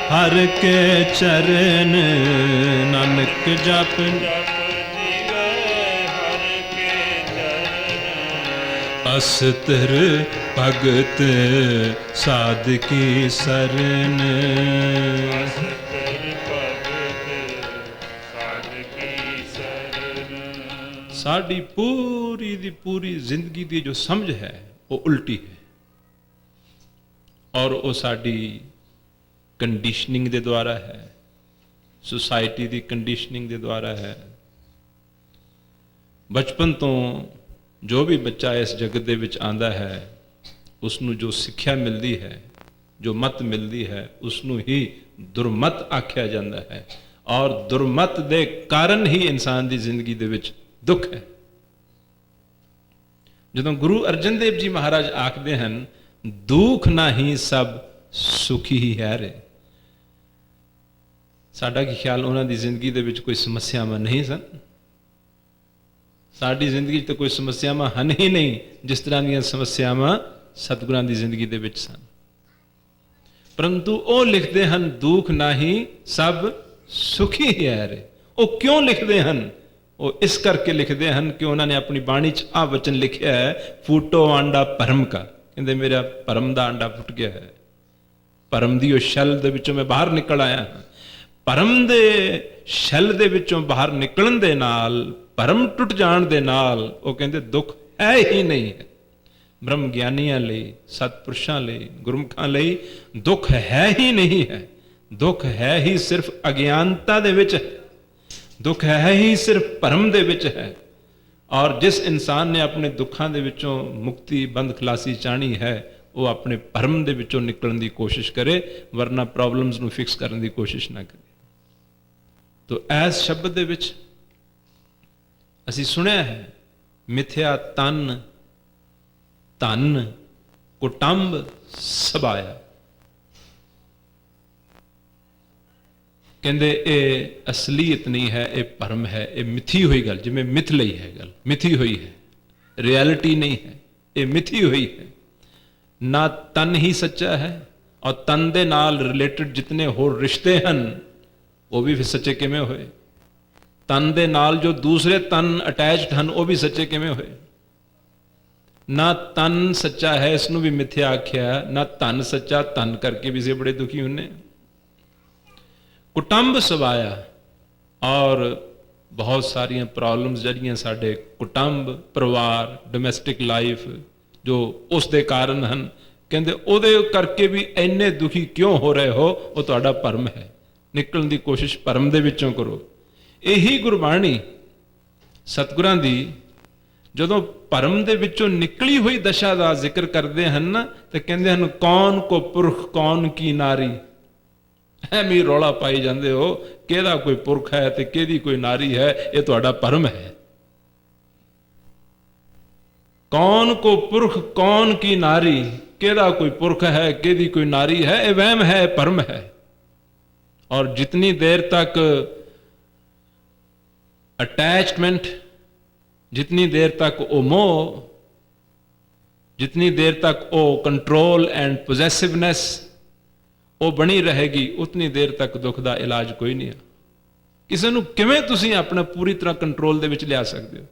हर के चरण, नानक जप जप जीवे हर के चरण, अस्थिर भगत साध की सरन। अस्थिर भगत साध की शरण। ਸਾਡੀ ਪੂਰੀ ਦੀ ਪੂਰੀ ਜ਼ਿੰਦਗੀ ਦੀ ਜੋ ਸਮਝ ਹੈ ਉਹ ਉਲਟੀ ਹੈ, ਔਰ ਉਹ ਸਾਡੀ ਕੰਡੀਸ਼ਨਿੰਗ ਦੇ ਦੁਆਰਾ ਹੈ, ਸੁਸਾਇਟੀ ਦੀ ਕੰਡੀਸ਼ਨਿੰਗ ਦੇ ਦੁਆਰਾ ਹੈ। ਬਚਪਨ ਤੋਂ ਜੋ ਵੀ ਬੱਚਾ ਇਸ ਜਗਤ ਦੇ ਵਿੱਚ ਆਂਦਾ ਹੈ, ਉਸ ਨੂੰ ਜੋ ਸਿੱਖਿਆ ਮਿਲਦੀ ਹੈ, ਜੋ ਮਤ ਮਿਲਦੀ ਹੈ, ਉਸ ਨੂੰ ਹੀ ਦੁਰਮਤ ਆਖਿਆ ਜਾਂਦਾ ਹੈ, ਔਰ ਦੁਰਮਤ ਦੇ ਕਾਰਨ ਹੀ ਇਨਸਾਨ ਦੀ ਜ਼ਿੰਦਗੀ ਦੇ ਵਿੱਚ ਦੁੱਖ ਹੈ। ਜਦੋਂ ਗੁਰੂ ਅਰਜਨ ਦੇਵ ਜੀ ਮਹਾਰਾਜ ਆਖਦੇ ਹਨ, ਦੁੱਖ ਨਹੀਂ ਸਭ ਸੁਖੀ ਹੀ ਹੈ ਰੇ, ਸਾਡਾ ਕੀ ਖਿਆਲ ਉਹਨਾਂ ਦੀ ਜ਼ਿੰਦਗੀ ਦੇ ਵਿੱਚ ਕੋਈ ਸਮੱਸਿਆਵਾਂ ਨਹੀਂ ਸਨ? ਸਾਡੀ ਜ਼ਿੰਦਗੀ 'ਚ ਤਾਂ ਕੋਈ ਸਮੱਸਿਆਵਾਂ ਹਨ ਹੀ ਨਹੀਂ ਜਿਸ ਤਰ੍ਹਾਂ ਦੀਆਂ ਸਮੱਸਿਆਵਾਂ ਸਤਿਗੁਰਾਂ ਦੀ ਜ਼ਿੰਦਗੀ ਦੇ ਵਿੱਚ ਸਨ। ਪਰੰਤੂ ਉਹ ਲਿਖਦੇ ਹਨ, ਦੁੱਖ ਨਹੀਂ ਸਭ ਸੁਖੀ ਹੀ ਹੈ ਰੇ। ਉਹ ਕਿਉਂ ਲਿਖਦੇ ਹਨ? ਉਹ ਇਸ ਕਰਕੇ ਲਿਖਦੇ ਹਨ ਕਿ ਉਹਨਾਂ ਨੇ ਆਪਣੀ ਬਾਣੀ 'ਚ ਆਹ ਵਚਨ ਲਿਖਿਆ ਹੈ, ਫੂਟੋ ਆਂਡਾ ਭਰਮ ਕਾ, ਕਹਿੰਦੇ ਮੇਰਾ ਭਰਮ ਦਾ ਆਂਡਾ ਫੁੱਟ ਗਿਆ ਹੈ, ਭਰਮ ਦੀ ਉਹ ਛਲ ਦੇ ਵਿੱਚੋਂ ਮੈਂ ਬਾਹਰ ਨਿਕਲ ਆਇਆ ਹਾਂ। ਭਰਮ ਦੇ ਛਲ ਦੇ ਵਿੱਚੋਂ ਬਾਹਰ ਨਿਕਲਣ ਦੇ ਨਾਲ, ਭਰਮ ਟੁੱਟ ਜਾਣ ਦੇ ਨਾਲ ਉਹ ਕਹਿੰਦੇ ਦੁੱਖ ਹੈ ਹੀ ਨਹੀਂ ਹੈ। ਬ੍ਰਹਮ ਗਿਆਨੀਆਂ ਲਈ, ਸਤਪੁਰਸ਼ਾਂ ਲਈ, ਗੁਰਮੁਖਾਂ ਲਈ ਦੁੱਖ ਹੈ ਹੀ ਨਹੀਂ ਹੈ। ਦੁੱਖ ਹੈ ਹੀ ਸਿਰਫ ਅਗਿਆਨਤਾ ਦੇ ਵਿੱਚ ਹੈ, ਦੁੱਖ ਹੈ ਹੀ ਸਿਰਫ ਭਰਮ ਦੇ ਵਿੱਚ ਹੈ। ਔਰ ਜਿਸ ਇਨਸਾਨ ਨੇ ਆਪਣੇ ਦੁੱਖਾਂ ਦੇ ਵਿੱਚੋਂ ਮੁਕਤੀ, ਬੰਦ ਖਲਾਸੀ ਚਾਹਣੀ ਹੈ, ਉਹ ਆਪਣੇ ਭਰਮ ਦੇ ਵਿੱਚੋਂ ਨਿਕਲਣ ਦੀ ਕੋਸ਼ਿਸ਼ ਕਰੇ, ਵਰਨਾ ਪ੍ਰੋਬਲਮਸ ਨੂੰ ਫਿਕਸ ਕਰਨ ਦੀ ਕੋਸ਼ਿਸ਼ ਨਾ ਕਰੇ। ਤੋ ਐਸ ਸ਼ਬਦ ਦੇ ਵਿੱਚ ਅਸੀਂ ਸੁਣਿਆ ਹੈ, ਮਿਥਿਆ ਤਨ ਧਨ ਕੁਟੰਬ ਸਬਾਇਆ। ਕਹਿੰਦੇ ਇਹ ਅਸਲੀਅਤ ਨਹੀਂ ਹੈ, ਇਹ ਭਰਮ ਹੈ, ਇਹ ਮਿਥੀ ਹੋਈ ਗੱਲ, ਜਿਵੇਂ ਮਿਥ ਲਈ ਹੈ ਗੱਲ, ਮਿਥੀ ਹੋਈ ਹੈ, ਰਿਐਲਿਟੀ ਨਹੀਂ ਹੈ, ਇਹ ਮਿਥੀ ਹੋਈ ਹੈ। ਨਾ ਤਨ ਹੀ ਸੱਚਾ ਹੈ, ਔਰ ਤਨ ਦੇ ਨਾਲ ਰਿਲੇਟਡ ਜਿਤਨੇ ਹੋਰ ਰਿਸ਼ਤੇ ਹਨ ਉਹ ਵੀ ਫਿਰ ਸੱਚੇ ਕਿਵੇਂ ਹੋਏ? ਤਨ ਦੇ ਨਾਲ ਜੋ ਦੂਸਰੇ ਤਨ ਅਟੈਚਡ ਹਨ ਉਹ ਵੀ ਸੱਚੇ ਕਿਵੇਂ ਹੋਏ? ਨਾ ਤਨ ਸੱਚਾ ਹੈ, ਇਸ ਨੂੰ ਵੀ ਮਿਥਿਆ ਆਖਿਆ, ਨਾ ਧਨ ਸੱਚਾ, ਧਨ ਕਰਕੇ ਵੀ ਸੇ ਬੜੇ ਦੁਖੀ ਹੁੰਨੇ। ਕੁਟੰਬ ਸਵਾਇਆ, ਔਰ ਬਹੁਤ ਸਾਰੀਆਂ ਪ੍ਰੋਬਲਮਸ ਜਿਹੜੀਆਂ ਸਾਡੇ ਕੁਟੰਬ, ਪਰਿਵਾਰ, ਡੋਮੈਸਟਿਕ ਲਾਈਫ ਜੋ ਉਸ ਦੇ ਕਾਰਨ ਹਨ, ਕਹਿੰਦੇ ਉਹਦੇ ਕਰਕੇ ਵੀ ਇੰਨੇ ਦੁਖੀ ਕਿਉਂ ਹੋ ਰਹੇ ਹੋ? ਉਹ ਤੁਹਾਡਾ ਭਰਮ ਹੈ। ਨਿਕਲਣ ਦੀ ਕੋਸ਼ਿਸ਼ ਭਰਮ ਦੇ ਵਿੱਚੋਂ ਕਰੋ। ਇਹੀ ਗੁਰਬਾਣੀ ਸਤਿਗੁਰਾਂ ਦੀ ਜਦੋਂ ਭਰਮ ਦੇ ਵਿੱਚੋਂ ਨਿਕਲੀ ਹੋਈ ਦਸ਼ਾ ਦਾ ਜ਼ਿਕਰ ਕਰਦੇ ਹਨ ਨਾ, ਤੇ ਕਹਿੰਦੇ ਹਨ, ਕੌਣ ਕੋ ਪੁਰਖ ਕੌਣ ਕੀ ਨਾਰੀ। ਐਵੇਂ ਰੌਲਾ ਪਾਈ ਜਾਂਦੇ ਹੋ, ਕਿਹਦਾ ਕੋਈ ਪੁਰਖ ਹੈ ਤੇ ਕਿਹਦੀ ਕੋਈ ਨਾਰੀ ਹੈ, ਇਹ ਤੁਹਾਡਾ ਭਰਮ ਹੈ। ਕੌਣ ਕੋ ਪੁਰਖ ਕੌਣ ਕੀ ਨਾਰੀ, ਕਿਹਦਾ ਕੋਈ ਪੁਰਖ ਹੈ ਕਿਹਦੀ ਕੋਈ ਨਾਰੀ ਹੈ, ਇਹ ਵਹਿਮ ਹੈ, ਭਰਮ ਹੈ। ਔਰ ਜਿਤਨੀ ਦੇਰ ਤੱਕ ਅਟੈਚਮੈਂਟ, जितनी देर तक वो मोह, जितनी देर तक वो कंट्रोल एंड पोजेसिवनेस, ਉਹ ਬਣੀ ਰਹੇਗੀ, ਉਤਨੀ ਦੇਰ ਤੱਕ ਦੁੱਖ ਦਾ ਇਲਾਜ ਕੋਈ ਨਹੀਂ ਹੈ। ਕਿਸੇ ਨੂੰ ਕਿਵੇਂ ਤੁਸੀਂ ਆਪਣਾ ਪੂਰੀ ਤਰ੍ਹਾਂ ਕੰਟਰੋਲ ਦੇ ਵਿੱਚ ਲਿਆ ਸਕਦੇ ਹੋ?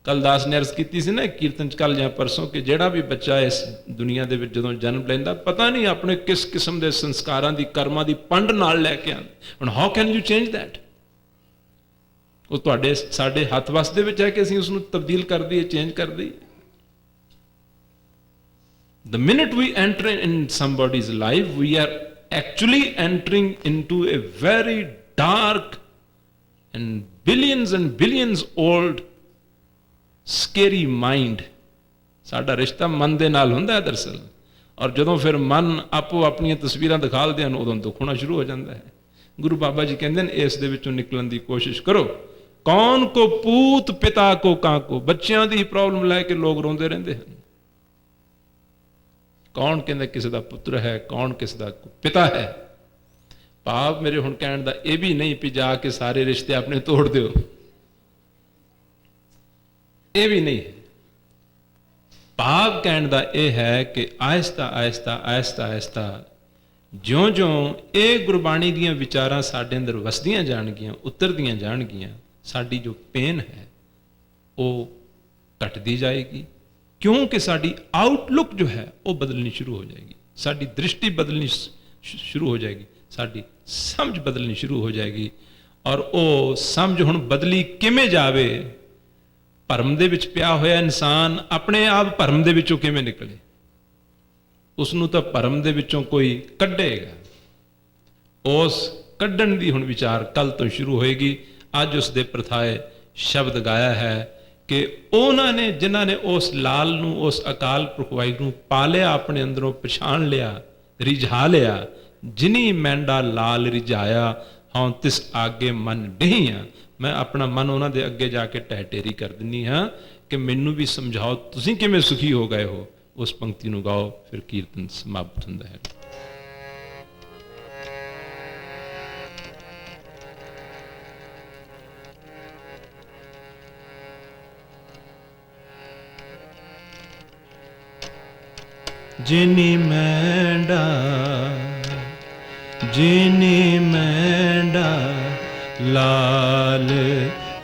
ਕੱਲ ਦਾਸ ਨੇ ਅਰਜ਼ ਕੀਤੀ ਸੀ ਨਾ ਕੀਰਤਨ ਚ ਕੱਲ ਜਾਂ ਪਰਸੋਂ, ਕਿ ਜਿਹੜਾ ਵੀ ਬੱਚਾ ਇਸ ਦੁਨੀਆ ਦੇ ਵਿੱਚ ਜਦੋਂ ਜਨਮ ਲੈਂਦਾ, ਪਤਾ ਨਹੀਂ ਆਪਣੇ ਕਿਸ ਕਿਸਮ ਦੇ ਸੰਸਕਾਰਾਂ ਦੀ, ਕਰਮਾਂ ਦੀ ਪੰਡ ਨਾਲ ਲੈ ਕੇ ਆਉਂਦਾ। ਹੁਣ how can you change that? ਉਹ ਤੁਹਾਡੇ ਸਾਡੇ ਹੱਥ ਵੱਸ ਦੇ ਵਿੱਚ ਹੈ ਕਿ ਅਸੀਂ ਉਸ ਨੂੰ ਤਬਦੀਲ ਕਰ ਦਈਏ, ਚੇਂਜ ਕਰ ਦਈਏ। The minute we enter in somebody's life, we are actually entering into a very dark and billions old scary mind। ਸਾਡਾ ਰਿਸ਼ਤਾ ਮਨ ਦੇ ਨਾਲ ਹੁੰਦਾ ਹੈ ਦਰਅਸਲ, ਔਰ ਜਦੋਂ ਫਿਰ ਮਨ ਆਪੋ ਆਪਣੀਆਂ ਤਸਵੀਰਾਂ ਦਿਖਾਲਦੇ ਹਨ, ਉਦੋਂ ਦੁੱਖ ਹੋਣਾ ਸ਼ੁਰੂ ਹੋ ਜਾਂਦਾ ਹੈ। ਗੁਰੂ ਬਾਬਾ ਜੀ ਕਹਿੰਦੇ ਨੇ ਇਸ ਦੇ ਵਿੱਚੋਂ ਨਿਕਲਣ ਦੀ ਕੋਸ਼ਿਸ਼ ਕਰੋ। ਕੌਣ ਕੋ ਪੂਤ ਪਿਤਾ ਕੋ ਕਾਂ ਕੋ, ਬੱਚਿਆਂ ਦੀ ਪ੍ਰੋਬਲਮ ਲੈ ਕੇ ਲੋਕ ਰੋਂਦੇ ਰਹਿੰਦੇ ਹਨ। ਕੌਣ ਕਹਿੰਦਾ ਕਿਸੇ ਦਾ ਪੁੱਤਰ ਹੈ, ਕੌਣ ਕਿਸੇ ਦਾ ਪਿਤਾ ਹੈ। ਭਾਵ ਮੇਰੇ ਹੁਣ ਕਹਿਣ ਦਾ ਇਹ ਵੀ ਨਹੀਂ ਵੀ ਜਾ ਕੇ ਸਾਰੇ ਰਿਸ਼ਤੇ ਆਪਣੇ ਤੋੜ ਦਿਓ, ਇਹ ਵੀ ਨਹੀਂ ਹੈ। ਭਾਵ ਕਹਿਣ ਦਾ ਇਹ ਹੈ ਕਿ ਆਹਿਸਤਾ ਆਹਿਸਤਾ ਆਹਿਸਤਾ ਆਹਿਸਤਾ ਜਿਉਂ-ਜਿਉਂ ਇਹ ਗੁਰਬਾਣੀ ਦੀਆਂ ਵਿਚਾਰਾਂ ਸਾਡੇ ਅੰਦਰ ਵਸਦੀਆਂ ਜਾਣਗੀਆਂ, ਉਤਰਦੀਆਂ ਜਾਣਗੀਆਂ, ਸਾਡੀ ਜੋ ਪੇਨ ਹੈ ਉਹ ਘਟਦੀ ਜਾਏਗੀ। ਕਿਉਂਕਿ ਸਾਡੀ ਆਊਟਲੁੱਕ ਜੋ ਹੈ ਉਹ ਬਦਲਣੀ ਸ਼ੁਰੂ ਹੋ ਜਾਏਗੀ, ਸਾਡੀ ਦ੍ਰਿਸ਼ਟੀ ਬਦਲਣੀ ਸ਼ੁਰੂ ਹੋ ਜਾਏਗੀ, ਸਾਡੀ ਸਮਝ ਬਦਲਣੀ ਸ਼ੁਰੂ ਹੋ ਜਾਏਗੀ। ਔਰ ਉਹ ਸਮਝ ਹੁਣ ਬਦਲੀ ਕਿਵੇਂ ਜਾਵੇ? ਭਰਮ ਦੇ ਵਿੱਚ ਪਿਆ ਹੋਇਆ ਇਨਸਾਨ ਆਪਣੇ ਆਪ ਭਰਮ ਦੇ ਵਿੱਚੋਂ ਕਿਵੇਂ ਨਿਕਲੇ? ਉਸ ਨੂੰ ਤਾਂ ਭਰਮ ਦੇ ਵਿੱਚੋਂ ਕੋਈ ਕੱਢੇਗਾ। ਉਸ ਕੱਢਣ ਦੀ ਹੁਣ ਵਿਚਾਰ ਕੱਲ ਤੋਂ ਸ਼ੁਰੂ ਹੋਏਗੀ। ਅੱਜ ਉਸ ਦੇ ਪ੍ਰਥਾਏ ਸ਼ਬਦ ਗਾਇਆ ਹੈ ਕਿ ਉਹਨਾਂ ਨੇ ਜਿਨ੍ਹਾਂ ਨੇ ਉਸ ਲਾਲ ਨੂੰ, ਉਸ ਅਕਾਲ ਪੁਰਖ ਵਾਹਿਗੁਰੂ ਨੂੰ ਪਾਲਿਆ, ਆਪਣੇ ਅੰਦਰੋਂ ਪਛਾਣ ਲਿਆ, ਰਿਝਾ ਲਿਆ। ਜਿਨੀ ਮੈਂਡਾ ਲਾਲ ਰਿਝਾਇਆ, ਹਾਂ ਤਿਸ ਆਗੇ ਮਨ ਡਹੀਆਂ। ਮੈਂ ਆਪਣਾ ਮਨ ਉਹਨਾਂ ਦੇ ਅੱਗੇ ਜਾ ਕੇ ਢਹਿ ਢੇਰੀ ਕਰ ਦਿੰਦੀ ਹਾਂ ਕਿ ਮੈਨੂੰ ਵੀ ਸਮਝਾਓ ਤੁਸੀਂ ਕਿਵੇਂ ਸੁਖੀ ਹੋ ਗਏ ਹੋ। ਉਸ ਪੰਕਤੀ ਨੂੰ ਗਾਓ, ਫਿਰ ਕੀਰਤਨ ਸਮਾਪਤ ਹੁੰਦਾ ਹੈ। ਜਿਨੀ ਮੈਂਡਾ ਲਾਲ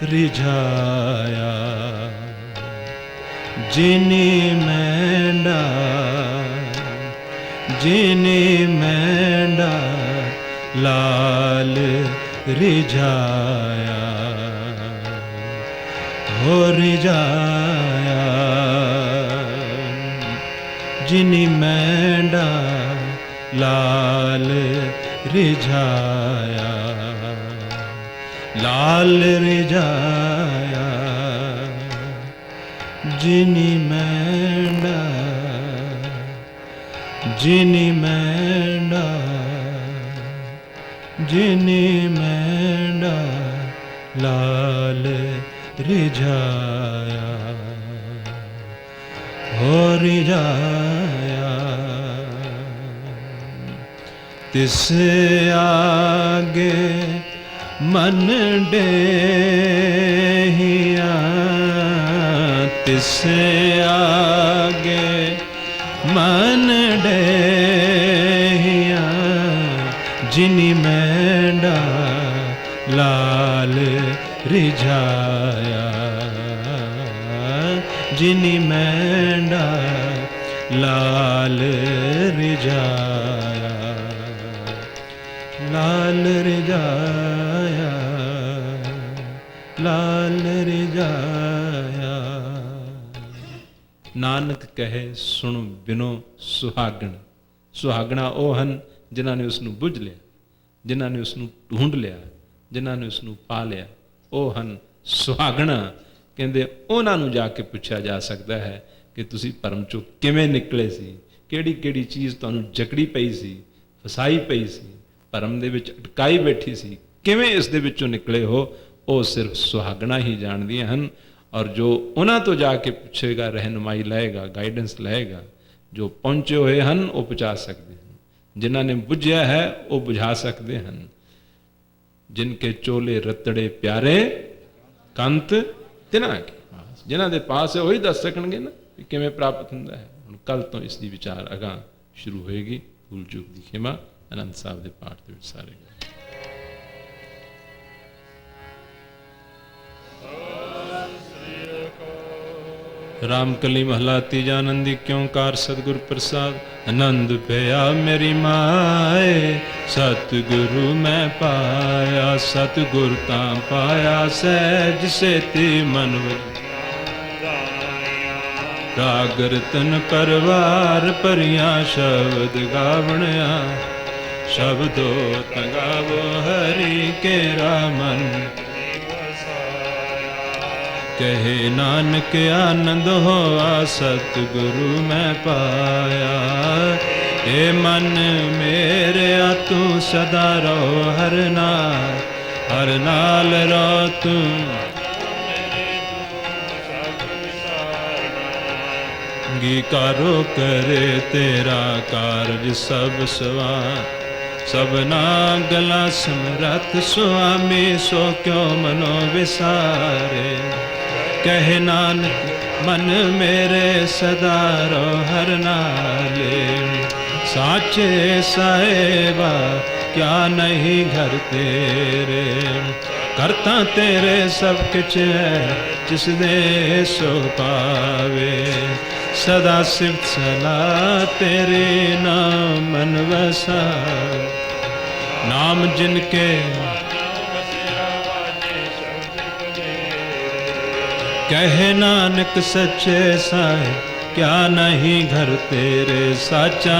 ਰਿਝਾਇਆ, ਜਿਨੀ ਮੈਂਡਾ ਲਾਲ ਰਿਝਾਇਆ, ਹੋ ਰਿਝਾਇਆ। ਜਿਨੀ ਮੈਂਡਾ ਲਾਲ ਰਿਝਾਇਆ, ਲਾਲ ਰਿਝਾਇਆ। ਜਿਨੀ ਮੈਂਡਾ ਲਾਲ ਰਿਝਾਇਆ, ਹੋ ਰਿਝਾਇਆ। ਤਿਸ ਆਗੇ ਮਨ ਡੇਹਿਆ, ਤਿਸ ਆਗੇ ਮਨ ਡੇਹਿਆ। ਜਿਨੀ ਮੈਂਡਾ ਲਾਲ ਰਿਝਾਇਆ, ਜਿਨੀ ਮੈਂਡਾ ਲਾਲ ਰਿਝਾਇਆ, ਲਾਲ ਰਿਝਾਇਆ, ਲਾਲ ਰਿਝਾਇਆ। ਨਾਨਕ ਕਹੇ ਸੁਣ ਬਿਨੋ ਸੁਹਾਗਣ। ਸੁਹਾਗਣਾ ਉਹ ਹਨ ਜਿਨ੍ਹਾਂ ਨੇ ਉਸ ਨੂੰ ਬੁੱਝ ਲਿਆ, ਜਿਨ੍ਹਾਂ ਨੇ ਉਸ ਨੂੰ ਢੂੰਡ ਲਿਆ, ਜਿਨ੍ਹਾਂ ਨੇ ਉਸ ਨੂੰ ਪਾ ਲਿਆ, ਉਹ ਹਨ ਸੁਹਾਗਣਾ। ਕਹਿੰਦੇ ਉਹਨਾਂ ਨੂੰ ਜਾ ਕੇ ਪੁੱਛਿਆ ਜਾ ਸਕਦਾ ਹੈ ਕਿ ਤੁਸੀਂ ਭਰਮ ਚੋਂ ਕਿਵੇਂ ਨਿਕਲੇ ਸੀ, ਕਿਹੜੀ ਕਿਹੜੀ ਚੀਜ਼ ਤੁਹਾਨੂੰ ਜਕੜੀ ਪਈ ਸੀ, ਫਸਾਈ ਪਈ ਸੀ, ਭਰਮ ਦੇ ਵਿੱਚ ਅਟਕਾਈ ਬੈਠੀ ਸੀ, ਕਿਵੇਂ ਇਸ ਦੇ ਵਿੱਚੋਂ ਨਿਕਲੇ ਹੋ। ਉਹ ਸਿਰਫ ਸੁਹਾਗਣਾ ਹੀ ਜਾਣਦੀਆਂ ਹਨ। ਔਰ ਜੋ ਉਹਨਾਂ ਤੋਂ ਜਾ ਕੇ ਪੁੱਛੇਗਾ, ਰਹਿਨੁਮਾਈ ਲਏਗਾ, ਗਾਈਡੈਂਸ ਲਏਗਾ, ਜੋ ਪਹੁੰਚੇ ਹੋਏ ਹਨ ਉਹ ਪਹੁੰਚਾ ਸਕਦੇ ਹਨ, ਜਿਨ੍ਹਾਂ ਨੇ ਬੁੱਝਿਆ ਹੈ ਉਹ ਬੁਝਾ ਸਕਦੇ ਹਨ। ਜਿਨਕੇ ਚੋਲੇ ਰਤੜੇ ਪਿਆਰੇ ਕੰਤ ਤਿਨਾਂ ਕੇ, ਜਿਨ੍ਹਾਂ ਦੇ ਪਾਸ ਹੈ ਉਹੀ ਦੱਸ ਸਕਣਗੇ ਨਾ ਕਿ ਕਿਵੇਂ ਪ੍ਰਾਪਤ ਹੁੰਦਾ ਹੈ। ਹੁਣ ਕੱਲ ਤੋਂ ਇਸ ਦੀ ਵਿਚਾਰ ਅਗਾਂਹ ਸ਼ੁਰੂ ਹੋਏਗੀ। ਭੂਲ ਚੁੱਕ ਦੀ ਖਿਮਾ। ਆਨੰਦ ਸਾਹਿਬ ਦੇ ਪਾਠ ਦੇ ਵਿੱਚ ਸਾਰੇ राम कली महला तीजा आनंदी क्यों कार सतगुर प्रसाद आनंद भया मेरी माए सतगुरु मैं पाया सतगुर ता पाया सहज सेती मन रागर तन परवार परियां शब्द गावणिया शब्दो तंगावो हरि केरा मन कहे नानक आनंद होआ सतगुरु मैं पाया। हे मन मेरे तू सदा रहो हर नाल रहो तू अंगीकारो करे तेरा कार्य सब सवार सबना गला समरथ स्वामी सो क्यों मनो विसारे। कहे नानक मन मेरे सदा रो हर नाले साचे साहेबा क्या नहीं घर तेरे करता तेरे सब कुछ है जिस दे सो पावे सदा सिफ्त सलाह तेरे नाम मन वसा नाम जिनके कहे नानक सच्चे साहिब क्या नहीं घर तेरे साचा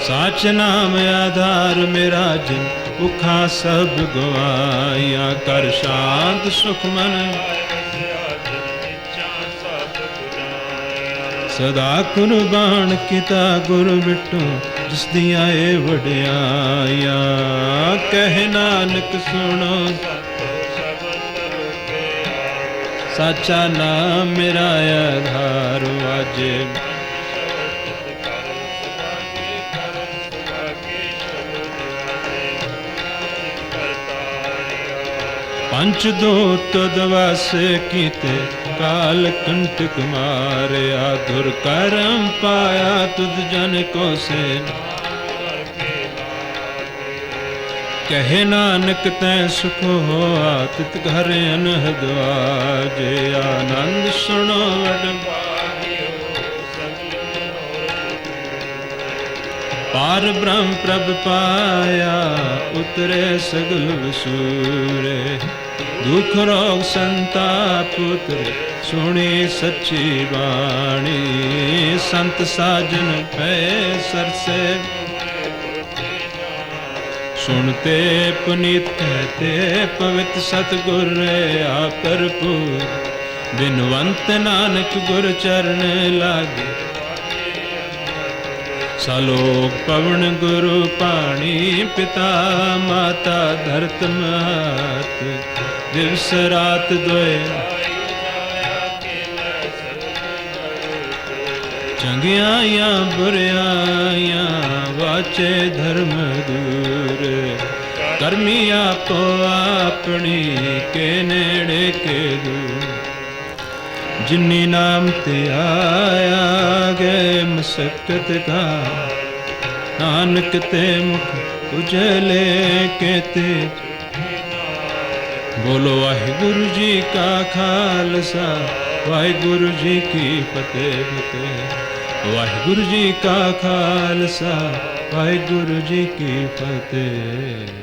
साच नाम आधार मेरा जिन भुखा सब गवाया कर शांत सुख मन सदा कुर्बान किता गुरु बिटू जिस दिया ए वड्याया। कहे नानक सुनो साचा नाम मेरा आधार वाजे पंच दूत दवास कीते काल कंटक मारे आधुर करम पाया तुद जन को से कहे नानक तै सुख हो तित घर अनहद आजे आनंद सुनो वड पार ब्रह्म प्रभ पाया उतरे सगल वसूरे दुख रोग संताप उतरे सुनी सच्ची बाणी संत साजन भय सरसे सुनते पुनीत कहते पवित्र सतगुर भरपूर बिनवंत नानक गुर चरण लागे सलोक पवन गुरु पाणी पिता माता धरत मात दिवस रात दोए चंगियां बुरियां वाचे धर्म दूर कर्मी आपो अपनी के नेड़े के दूर जिन्नी नाम ते आया गए मसक्कत का नानक ते मुख उजले केते बोलो वाहिगुरु जी का खालसा वाहिगुरु जी की फतेह फतेह वाहिगुरु जी का खालसा वाहिगुरु जी की फतेह।